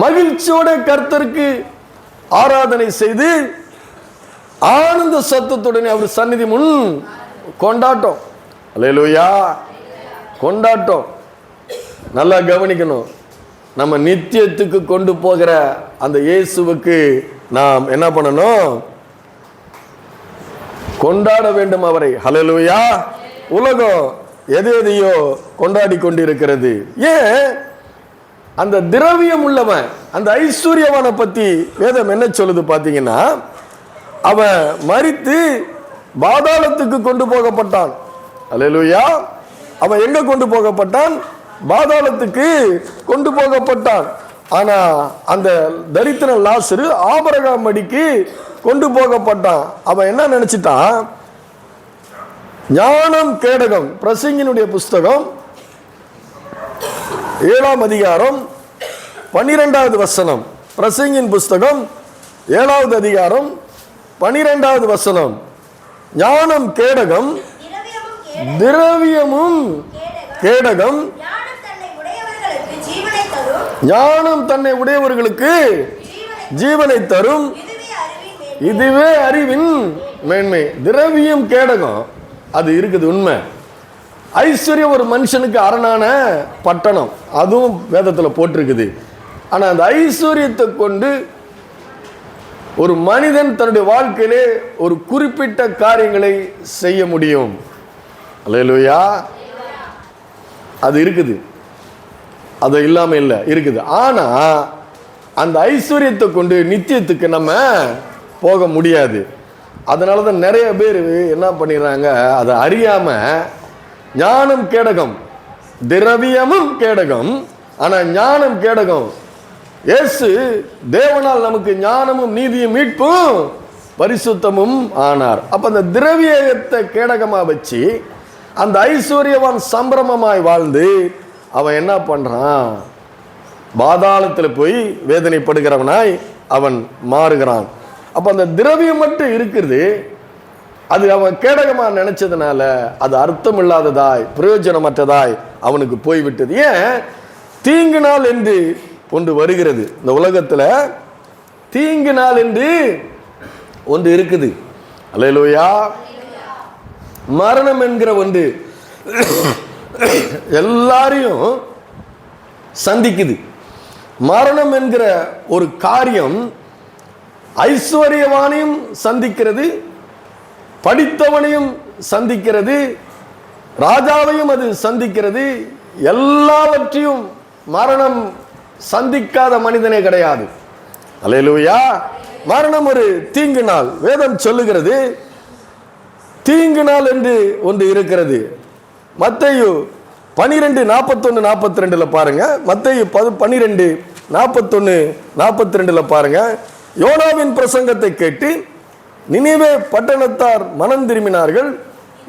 மகிழ்ச்சியோட கர்த்தருக்கு ஆராதனை செய்து ஆனந்த சத்தத்துடனே அவர் சந்நிதி முன் கொண்டாட்டம். அல்லேலூயா, கொண்டாட்டம். நல்லா கவனிக்கணும். நம்ம நித்தியத்துக்கு கொண்டு போகிற அந்த இயேசுவுக்கு நாம் என்ன பண்ணணும்? கொண்டாட வேண்டும் அவரை. ஹல்லேலூயா. உலகம் எதையோ கொண்டாடி கொண்டிருக்கிறது. ஏன்? அந்த திரவியம் உள்ளவன், அந்த ஐஸ்வர்யவானை பத்தி வேதம் என்ன சொல்லுது பாத்தீங்கன்னா, அவன் மரித்து பாதாளத்துக்கு கொண்டு போகப்பட்டான். அல்லேலூயா. அவன் எங்க கொண்டு போகப்பட்டான்? பாதாளத்துக்கு கொண்டு போகப்பட்டான். ஆனா அந்த தரித்திர லாசரு ஆபிரகாம் மடிக்கு கொண்டு போகப்பட்டான். அவன் என்ன நினைச்சிட்டான்? ஞானம் கேடகம், பிரசங்கினுடைய புஸ்தகம் 7ஆம் அதிகாரம் 12வது வசனம். பிரசங்கின் புஸ்தகம் 7வது அதிகாரம் 12வது வசனம். ஞானம் கேடகம், திரவியமும் கேடகம், ஞானம் தன்னை உடையவர்களுக்கு ஜீவனை தரும், இதுவே அறிவின் மேன்மை. திரவியம் கேடகம் அது இருக்குது, உண்மை. ஐஸ்வர்யம் ஒரு மனுஷனுக்கு அரணான பட்டணம், அதுவும் வேதத்துல போட்டிருக்குது. ஆனா அந்த ஐஸ்வர்யத்தை கொண்டு ஒரு மனிதன் தன்னுடைய வாழ்க்கையிலே ஒரு குறிப்பிட்ட காரியங்களை செய்ய முடியும். அல்லேலூயா. அது இருக்குது, அது இல்லாம இல்லை, இருக்குது. ஆனா அந்த ஐஸ்வர்யத்தை கொண்டு நித்தியத்துக்கு நம்ம போக முடியாது. அதனாலதான் நிறைய பேர் என்ன பண்ணிடுறாங்க, அதை அறியாம ஞானம் கேடகம், திரவியமும் கேடகம். ஆனா ஞானம் கேடகம், இயேசு தேவனால் நமக்கு ஞானமும் நீதியும் மீட்பும் பரிசுத்தமும் ஆனார். அப்ப அந்த திரவியத்தை கேடகமா வச்சு அந்த ஐஸ்வர்யவான் சம்பிரமமாய் வாழ்ந்து அவன் என்ன பண்றான்? பாதாளத்தில் போய் வேதனைப்படுகிறவனாய் அவன் மாறுகிறான். அப்ப அந்த திரவியம் மட்டும் இருக்குது, அது அவன் கேடகமா நினைச்சதுனால அது அர்த்தம் இல்லாததாய் பிரயோஜனமற்றதாய் அவனுக்கு போய்விட்டது. ஏன்? தீங்கு நாள் என்று ஒன்று வருகிறது. இந்த உலகத்துல தீங்கு நாள் என்று ஒன்று இருக்குது. அல்லேலூயா. மரணம் என்கிற ஒன்று எல்லாரையும் சந்திக்குது. மரணம் என்கிற ஒரு காரியம் ஐஸ்வர்யவானையும் சந்திக்கிறது, படித்தவனையும் சந்திக்கிறது, ராஜாவையும் அது சந்திக்கிறது. எல்லாவற்றையும் மரணம் சந்திக்காத மனிதனே கிடையாது. அல்லேலூயா. மரணம் ஒரு தீங்கு நாள். வேதம் சொல்லுகிறது தீங்கு நாள் என்று ஒன்று இருக்கிறது. மத்தேயு 12:41-42 பாருங்க. மத்தேயு 12:41-42 பாருங்க. யோனாவின் பிரசங்கத்தை கேட்டு நினிவே பட்டணத்தார் மனம் திரும்பினார்கள்.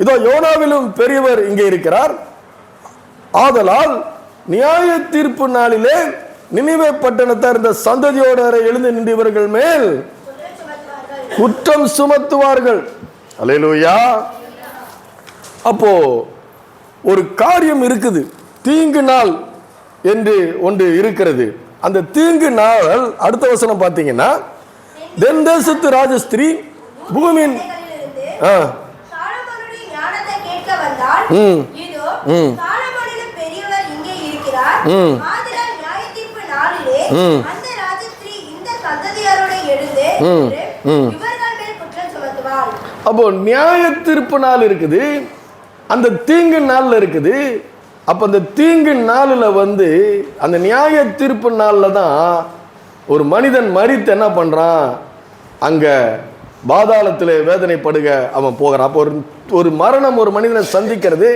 இதோ யோனாவிலும் பெரியவர் இங்கே இருக்கிறார். ஆதலால் நியாய தீர்ப்பு நாளிலே நினிவே பட்டணத்தார் இந்த சந்ததியோடு எழுந்து நின்றவர்கள் மேல் குற்றம் சுமத்துவார்கள். அல்லேலூயா. அப்போ ஒரு காரியம் இருக்குது, தீங்கு நாள் என்று ஒன்று இருக்கிறது. அந்த தீங்கு நாள் அடுத்த வசனம் பார்த்தீங்கன்னா, தென் தேசத்து ராஜஸ்திரீ பூமியின் அப்போ நியாய தீர்ப்பு நாள் இருக்குது, அந்த தீங்கு நாள்ல இருக்குது. அப்ப அந்த தீங்கு நாளில் அந்த நியாய தீர்ப்பு நாளில் தான் ஒரு மனிதன் மரித்து என்ன பண்றான்? அங்க பாதாளத்தில் வேதனைப்படுக அவன் போகிறான். அப்போ ஒரு மரணம் ஒரு மனிதனை சந்திக்கிறது.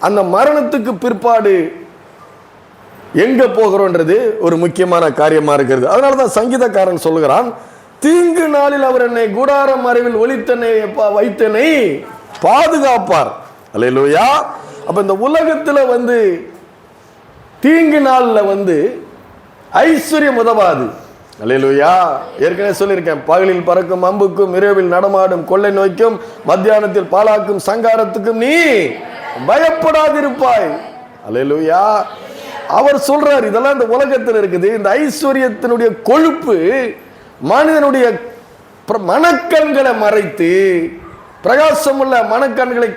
அந்த மரணத்துக்கு பிற்பாடு எங்க போகிறோன்றது ஒரு முக்கியமான காரியமா இருக்கிறது. அதனாலதான் சங்கீதக்காரன் சொல்லுகிறான், தீங்கு நாளில் அவர் என்னை கூடாரம் மறைவில் ஒளித்தனை வைத்தனை பாதுகாப்பார். அல்லேலூயா. அப்ப இந்த உலகத்துல தீங்கு நாள்ல ஐஸ்வர்யம் உதவாது. அல்லேலூயா. ஏற்கனவே சொல்லியிருக்கேன், பகலில் பறக்கும் அம்புக்கும் இரவில் நடமாடும் கொள்ளை நோய்க்கும் மத்தியானத்தில் பாலாக்கும் சங்காரத்துக்கும் நீ பயப்படாதிருப்பாய். அல்லேலூயா. அவர் சொல்றார், இதெல்லாம் இந்த உலகத்தில் இருக்குது. இந்த ஐஸ்வர்யத்தினுடைய கொழுப்பு மனிதனுடைய மனக்கண்களை மறைத்து, பிரகாசமுள்ள மனக்கண்களை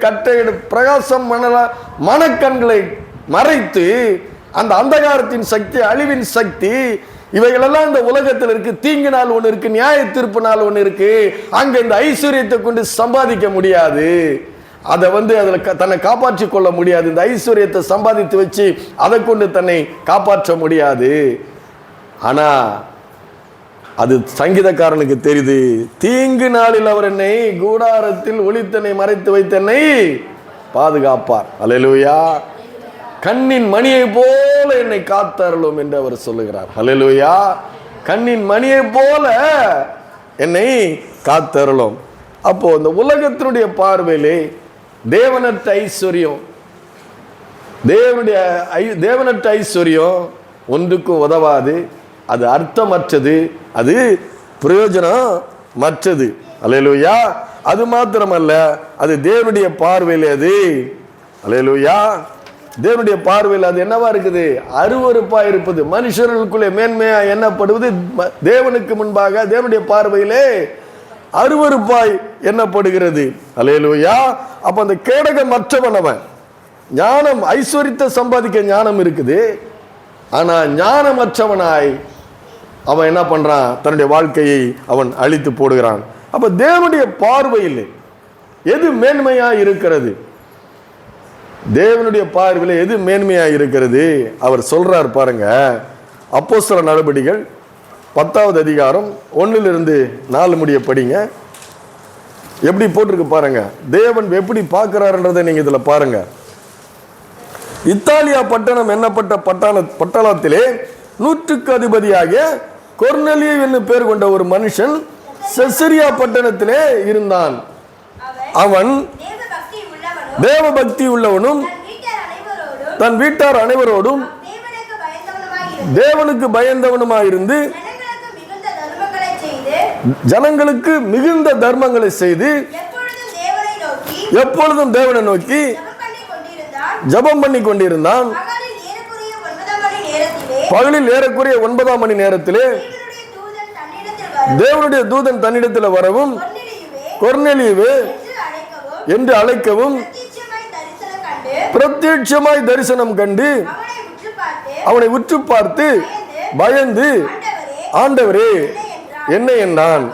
பிரகாசம் மனக்கண்களை மறைத்து, அந்த அந்தகாரத்தின் சக்தி, அழிவின் சக்தி, இவைகளெல்லாம் இந்த உலகத்தில் இருக்கு. தீங்கு நாள் ஒன்று இருக்கு, நியாய தீர்ப்பு நாள் ஒன்று இருக்கு. அங்க இந்த ஐஸ்வர்யத்தை கொண்டு சம்பாதிக்க முடியாது, அதை அதில் தன்னை காப்பாற்றி கொள்ள முடியாது. இந்த ஐஸ்வர்யத்தை சம்பாதித்து வச்சு அதை கொண்டு தன்னை காப்பாற்ற முடியாது. ஆனா அது சங்கீதக்காரனுக்கு தெரியுது, தீங்கு நாளில் அவர் என்னை கூடாரத்தில் ஒளித்தனை மறைத்து வைத்தனை பாதுகாப்பார். அல்லேலூயா. கண்ணின் மணியை போல என்னை காத்தருளும் என்று அவர் சொல்லுகிறார். அல்லேலூயா. கண்ணின் மணியை போல என்னை காத்தருளும். அப்போ இந்த உலகத்தினுடைய பார்வையிலே தேவனற்ற ஐஸ்வர்யம், தேவனற்ற ஐஸ்வர்யம் ஒன்றுக்கும் உதவாது, அது அர்த்தமற்றது, அது பிரயோஜனம் மற்றது. அல்லேலூயா. அது மாத்திரமல்ல, அது தேவனுடைய பார்வையில், அது அல்லேலூயா, தேவனுடைய பார்வையில் அது என்னவா இருக்குது? அருவருப்பா இருப்பது, மனுஷர்களுக்குள்ளே மேன்மையா எண்ணப்படுவது தேவனுக்கு முன்பாக தேவனுடைய பார்வையிலே அருவருப்பாய் எண்ணப்படுகிறது. அல்லேலூயா. அப்ப அந்த கேடகமற்றவன் அவன். ஞானம், ஐஸ்வர்யத்தை சம்பாதிக்க ஞானம் இருக்குது, ஆனா ஞானமற்றவனாய் அவன் என்ன பண்றான்? தன்னுடைய வாழ்க்கையை அவன் அழித்து போடுகிறான். அப்ப தேவனுடைய பார்வையில் எது மேன்மையா இருக்கிறது? தேவனுடைய பார்வையில் எது மேன்மையா இருக்கிறது? அவர் சொல்றார் பாருங்க. அப்போஸ்தலர் நடபடிகள் 10வது அதிகாரம் 1-4 முடிய படிங்க. எப்படி போட்டிருக்கு பாருங்க. தேவன் எப்படி பார்க்கிறார்ன்றதை நீங்க இதுல பாருங்க. இத்தாலியா பட்டணம் என்னப்பட்ட பட்டணத்திலே 100க்கு அதிபதியாக கொர்நேலியு என்னும் பேர் கொண்ட ஒரு மனுஷன் செசரியா பட்டணத்திலே இருந்தான். அவன் தேவ பக்தி உள்ளவனும் தன் வீட்டார் அனைவரோடும் தேவனுக்கு பயந்தவனுமாயிருந்து ஜனங்களுக்கு மிகுந்த தர்மங்களை செய்து எப்பொழுதும் தேவனை நோக்கி ஜெபம் பண்ணி கொண்டிருந்தான். பகலில் ஏறக்குறைய 9ஆம் மணி நேரத்திலே தேவனுடைய தூதன் தன்னிடத்தில் வரவும் கொர்நேலியுவே என்று அழைக்கவும் பிரத்யட்சமாய் தரிசனம் கண்டு அவனை உற்று பார்த்து பயந்து, ஆண்டவரே என்ன என்றான்.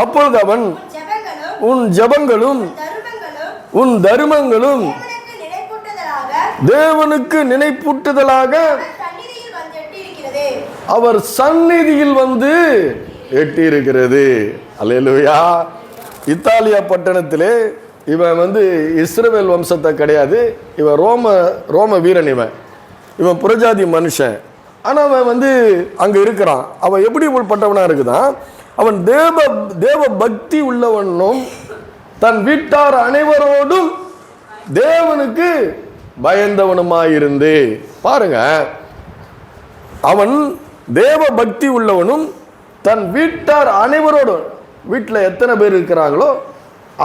அப்பொழுது அவன், உன் ஜெபங்களும் உன் தர்மங்களும் தேவனுக்கு நினைப்பூட்டுதலாக அவர் சந்நிதியில் வந்து எட்டி இருக்கிறது. அல்லேலூயா. இத்தாலியா பட்டணத்திலே இவன் இஸ்ரவேல் வம்சத்தை கிடையாது, இவன் ரோம வீரன், இவன் புறஜாதி மனுஷன். ஆனா அவன் அங்க இருக்கிறான். அவன் எப்படி பட்டவனா இருக்குதான்? அவன் தேவ பக்தி உள்ளவனும் தன் வீட்டார் அனைவரோடும் தேவனுக்கு பயந்தவனுமாயிருந்து. பாருங்க, அவன் தேவ பக்தி உள்ளவனும் தன் வீட்டார் அனைவரோடும், வீட்டில் எத்தனை பேர் இருக்கிறாங்களோ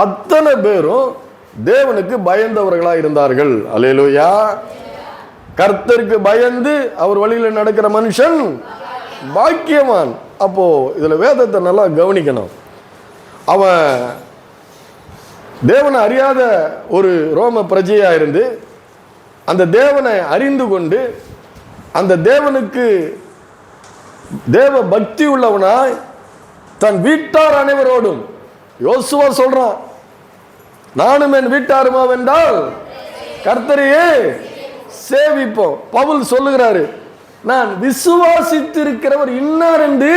அத்தனை பேரும் தேவனுக்கு பயந்தவர்களா இருந்தார்கள். அல்லேலூயா. கர்த்தருக்கு பயந்து அவர் வழியில் நடக்கிற மனுஷன் பாக்கியவான். அப்போ இதுல வேதத்தை நல்லா கவனிக்கணும். அவன் தேவனை அறியாத ஒரு ரோம பிரஜையா இருந்து அந்த தேவனை அறிந்து கொண்டு அந்த தேவனுக்கு தேவ பக்தி உள்ளவனாய் தன் வீட்டார் அனைவரோடும், யோசுவா சொல்றான், நானும் என் வீட்டாருமா வென்றால் கர்த்தரையே சேவிப்போம். பவுல் சொல்லுகிறாரு, நான் விசுவாசித்திருக்கிறவர் இன்னார் என்று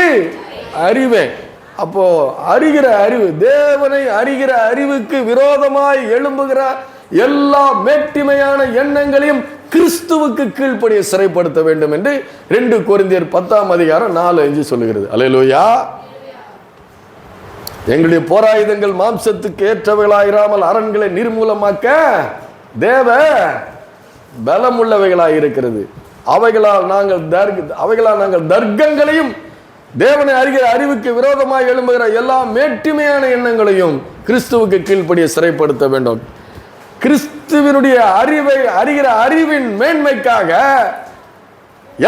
அறிவேன். அப்போ அறிகிற அறிவு, தேவனை அறிகிற அறிவுக்கு விரோதமாய் எழும்புகிற எல்லா மேட்டிமையான எண்ணங்களையும் கிறிஸ்துவுக்கு கீழ்ப்படிய சிறைப்படுத்த வேண்டும் என்று 2 கொரிந்தியர் 10ஆம் அதிகாரம் 4-5 சொல்லுகிறது. அல்லேலூயா. எங்களுடைய போராயுதங்கள் மாம்சத்துக்கு ஏற்றவைகளாயிராமல் அரண்களை நிர்மூலமாக்க தேவ பலம் உள்ளவைகளாய் இருக்கிறது. அவைகளால் நாங்கள் தர்க்கங்களையும் தேவனை அறிகிற அறிவுக்கு விரோதமாக எழும்புகிற எல்லா மேட்டிமையான எண்ணங்களையும் கிறிஸ்துவுக்கு கீழ்ப்படிய சிறைப்படுத்த வேண்டும். கிறிஸ்துவினுடைய அறிவை அறிகிற அறிவின் மேன்மைக்காக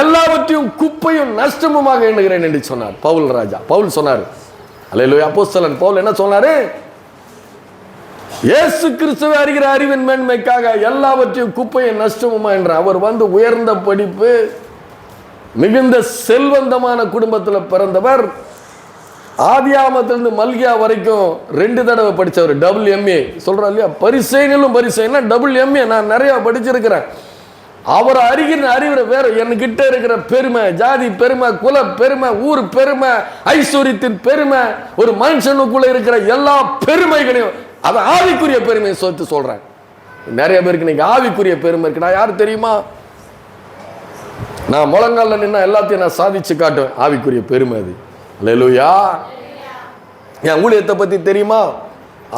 எல்லாவற்றையும் குப்பையும் நஷ்டமுமாக எண்ணுகிறேன் என்று சொன்னார் பவுல் ராஜா. பவுல் சொன்னார், அல்லேலூயா. அப்போஸ்தலன் பவுல் என்ன சொன்னாரு? இயேசு கிறிஸ்துவை அறிகிற அறிவின் மேன்மைக்காக எல்லாவற்றையும் குப்பையும் நஷ்டமுமா என்ற அவர் உயர்ந்த படிப்பு, மிகுந்த செல்வந்தமான குடும்பத்தில் பிறந்தவர். ஆதியாமத்திலிருந்து மல்கியா வரைக்கும் 2 தடவை படித்தவர். WMA சொல்றாரு இல்லையா, பரிசைனிலும் பரிசைனா WMA. நான் நிறைய படிச்சிருக்கிறேன். அவரை அறிகிற அறிவுரை வேற. என்கிட்ட இருக்கிற பெருமை, ஜாதி பெருமை, குல பெருமை, ஊர் பெருமை, ஐஸ்வர்யத்தின் பெருமை, ஒரு மனுஷனுக்குள்ள இருக்கிற எல்லா பெருமைகளையும், அதை ஆவிக்குரிய பெருமையை சொத்து சொல்றேன். நிறைய பேருக்கு நீங்க ஆவிக்குரிய பெருமை இருக்கு. நான் யாரு தெரியுமா? நான் முழங்கால நின்னா எல்லாத்தையும் நான் சாதிச்சு காட்டுவேன். ஆவிக்குரிய பெருமை அது. அல்லேலூயா. என் ஊழியத்தை பத்தி தெரியுமா?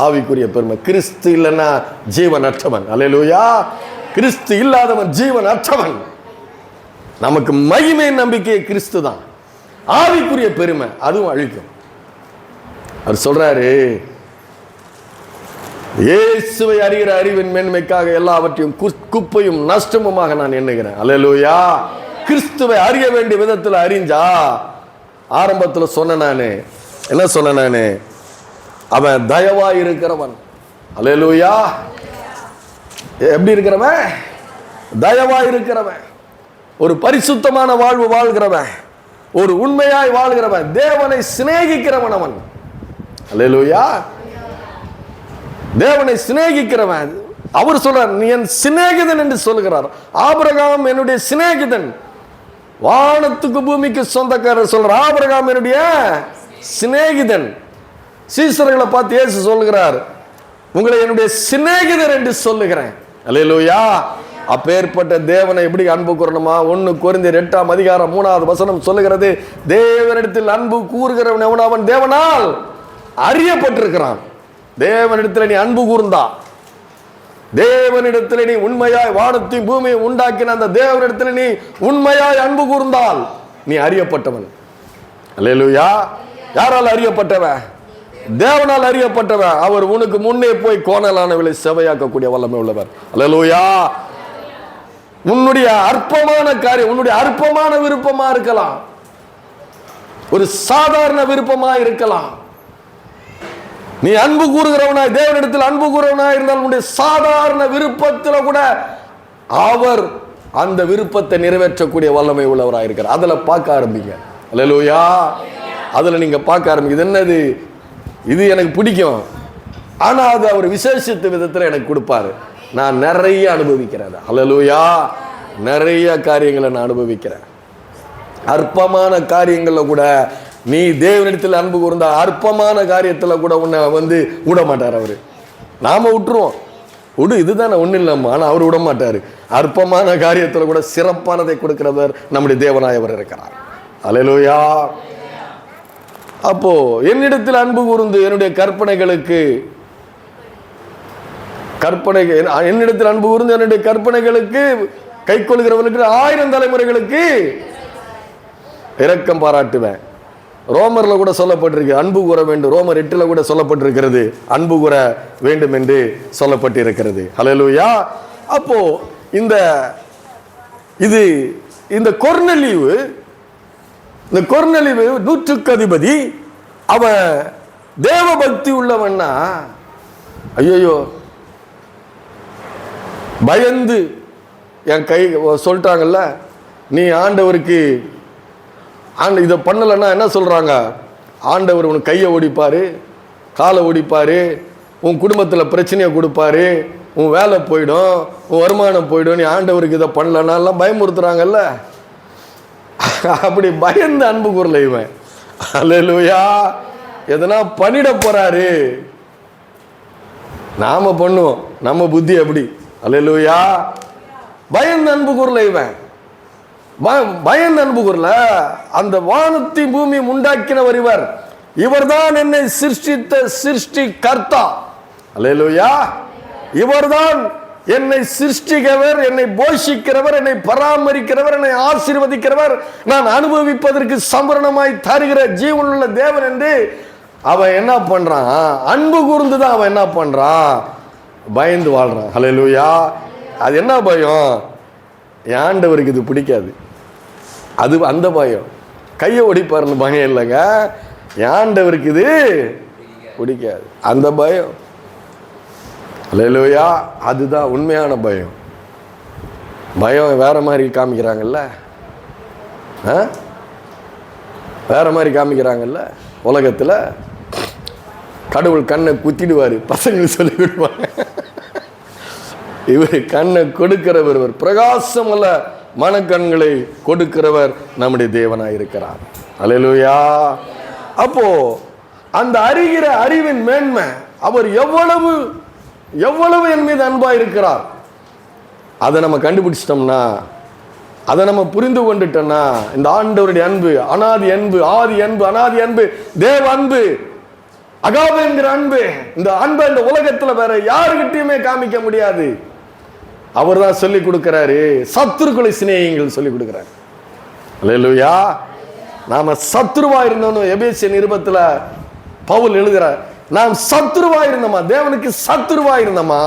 ஆவிக்குரிய பெருமை. கிறிஸ்து இல்லைன்னா ஜீவன் அற்றவன். அல்லேலூயா. கிறிஸ்து இல்லாதவன் ஜீவன் அற்றவன். நமக்கு மகிமை நம்பிக்கை கிறிஸ்து தான். ஆவிக்குரிய பெருமை அதுவும் அழிக்கும். அவர் சொல்றாரு, இயேசுவை அறிகிற அறிவின் மேன்மைக்காக எல்லாவற்றையும் குப்பையும் நஷ்டமுமாக நான் எண்ணுகிறேன். அல்லேலூயா. கிறிஸ்துவை அறிய வேண்டிய விதத்தில் அறிஞ்சா, ஆரம்பத்தில் சொன்ன நானு என்ன சொன்ன நானு, அவன் தயவா இருக்கிறவன். அல்லேலூயா. எப்படி இருக்கிறவன்? தயவா இருக்கிறவன், ஒரு பரிசுத்தமான வாழ்வு வாழ்கிறவன், ஒரு உண்மையாய் வாழ்கிறவன், தேவனை சிநேகிக்கிறவன் அவன். அல்லேலூயா. தேவனை சிநேகிக்கிறவன். அவர் சொல்றார், நீ என் சிநேகிதன் என்று சொல்லுகிறார். ஆபிரகாம் என்னுடைய சிநேகிதன். வானத்துக்கு பூமிக்கு சொந்தக்காரர் சொல்ற ஆபிரகாம் என்னுடைய சிநேகிதன். சீசர்களை பார்த்து இயேசு சொல்லுகிறார், உங்களை என்னுடைய சிநேகிதர் என்று சொல்லுகிறேன். அல்லேலூயா. அப்பேற்பட்ட தேவனை எப்படி அன்பு கூறணுமா? 1 கொரிந்தியர் 8ஆம் அதிகாரம் 3வது வசனம் சொல்லுகிறது, தேவனிடத்தில் அன்பு கூறுகிறவன் எவனோ அவன் தேவனால் அறியப்பட்டிருக்கிறான். தேவனிடத்தில் நீ அன்பு கூர்ந்தா, தேவனிடத்தில் நீ உண்மையாய் வானத்தையும் பூமியை உண்டாக்கின அந்த தேவனிடத்தில் நீ உண்மையாய் அன்பு கூர்ந்தால் நீ அறியப்பட்டவன். அல்லேலூயா. யாரால் அறியப்பட்டவன்? தேவனால் அறியப்பட்டவன். அவர் உனக்கு முன்னே போய் கோணலானவளை செவையாக்கக்கூடிய வல்லமை உள்ளவர். அல்லேலூயா. உன்னுடைய அற்பமான காரியம், உன்னுடைய அற்பமான விருப்பமா இருக்கலாம், ஒரு சாதாரண விருப்பமா இருக்கலாம். நீ அன்பு கூறுகிறவனாய், தேவனிடத்தில் அன்பு கூறுகிறவனாய் இருந்தால் உன்னுடைய சாதாரண விருப்பத்தில் கூட அவர் அந்த விருப்பத்தை நிறைவேற்றக்கூடிய வல்லமை உள்ளவராக இருக்கிறார். அதுல பார்க்க ஆரம்பிங்க. அல்லேலூயா. அதுல நீங்க பார்க்க ஆரம்பிங்க. இது என்னது? இது எனக்கு பிடிக்கும், ஆனா அது அவர் விசேஷித்த விதத்தில் எனக்கு கொடுப்பாரு. நான் நிறைய அனுபவிக்கிறேன். அல்லேலூயா. நிறைய காரியங்களை நான் அனுபவிக்கிறேன். அற்பமான காரியங்கள்ல கூட நீ தேவனிடத்தில் அன்பு கூர்ந்தா அற்பமான காரியத்துல கூட உன்னை விட மாட்டார் அவரு. நாம விட்டுருவோம், விடு இதுதானே ஒன்றும் இல்லாம. ஆனா அவர் விட மாட்டாரு. அற்பமான காரியத்துல கூட சிறப்பானதை கொடுக்கிறவர் நம்முடைய தேவனாயவர் இருக்கிறார். அல்லேலூயா. அப்போ என்னிடத்தில் அன்பு கூர்ந்து என்னுடைய கற்பனைகளுக்கு என்னிடத்தில் அன்பு கூர்ந்து என்னுடைய கற்பனைகளுக்கு கை கொள்கிறவனுக்கு 1000 தலைமுறைகளுக்கு இரக்கம் பாராட்டுவேன். ரோமர்ல கூட சொல்லப்பட்டிருக்கு அன்பு கூற வேண்டும். ரோமர் 8ல கூட சொல்லப்பட்டிருக்கிறது அன்பு கூற வேண்டும் என்று சொல்லப்பட்டிருக்கிறது. அல்லேலூயா. அப்போ இந்த கொர்நேலியு 100க்கு அதிபதி. அவன் தேவ பக்தி உள்ளவன்னா, ஐயோ பயந்து என் கை சொல்லிட்டாங்கல்ல, நீ ஆண்டவருக்கு இதை பண்ணலைன்னா என்ன சொல்றாங்க? ஆண்டவர் உனக்கு கையை ஒடிப்பாரு, காலை ஒடிப்பாரு, உன் குடும்பத்தில் பிரச்சனையை கொடுப்பாரு, உன் வேலை போயிடும், உன் வருமானம் போயிடும், நீ ஆண்டவருக்கு இதை பண்ணலன்னா எல்லாம் பயமுறுத்துறாங்கல்ல. அப்படி பயந்து அன்பு கூறல இவன். அல்லேலூயா. எதனா பண்ணிட போறாரு, நாம பண்ணுவோம், நம்ம புத்தி அப்படி. அல்லேலூயா. பயந்து அன்பு கூறல இவன். பயந்து அன்பு கூறல. அந்த வானத்தை பூமி உண்டாக்கினவர் இவர். இவர்தான் என்னை சிருஷ்டித்த சிருஷ்டி கர்த்தா. அல்லேலூயா. இவர்தான் என்னை சிருஷ்டிக்கிறவர், என்னை போஷிக்கிறவர், என்னை பராமரிக்கிறவர், என்னை ஆசீர்வதிக்கிறவர், நான் அனுபவிப்பதற்கு சம்பரணமாய் தருகிற ஜீவனுள்ள தேவன் என்று அவன் என்ன பண்றான்? அன்பு கூர்ந்துதான் அவன் என்ன பண்றான்? பயந்து வாழ்றான். அல்லேலூயா. அது என்ன பயம்? ஆண்டவருக்கு இது பிடிக்காது. அது அந்த பயம். கையை ஒடிப்பாருன்னு பயம் இல்லைங்க. என் ஆண்டவருக்கு இது பிடிக்காது. அந்த பயம், அல்லேலூயா, அதுதான் உண்மையான பயம். பயம் வேற மாதிரி காமிக்கிறாங்கல்ல, வேற மாதிரி காமிக்கிறாங்கல்ல உலகத்தில். கடவுள் கண்ணை குத்திடுவார், பசங்களுக்கு சொல்லி கொடுப்பாங்க. இவர் கண்ணை கொடுக்கிறவர், இவர் பிரகாசமல்ல மனக்கண்களை கொடுக்கிறவர் நம்முடைய தேவனாய் இருக்கிறார். அல்லேலூயா. அப்போ அந்த அறிகிற அறிவின் மேன்மை, அவர் எவ்வளவு எவ்வளவு என் மீது அன்பா இருக்கிறார், அதை நம்ம கண்டுபிடிச்சிட்டோம்னா, அதை நம்ம புரிந்து கொண்டுட்டோம்னா, இந்த ஆண்டவருடைய அன்பு, அனாதி அன்பு, ஆதி அன்பு, அனாதி அன்பு, தேவ அன்பு, அகாபே என்கிற அன்பு, இந்த அன்பை இந்த உலகத்துல வேற யாருக்கிட்டையுமே காமிக்க முடியாது. அவர் தான் சொல்லி கொடுக்கிறாரு, சத்துருக்களை சிநேகிங்கள் சொல்லி கொடுக்கிறாரு. அல்லேலூயா. நாம சத்துருவா இருந்தோம். எபேசியர் நிருபத்துல பவுல் எழுதுறார், நாம் சத்துருவா இருந்தோமா, தேவனுக்கு சத்துருவா இருந்தோமா.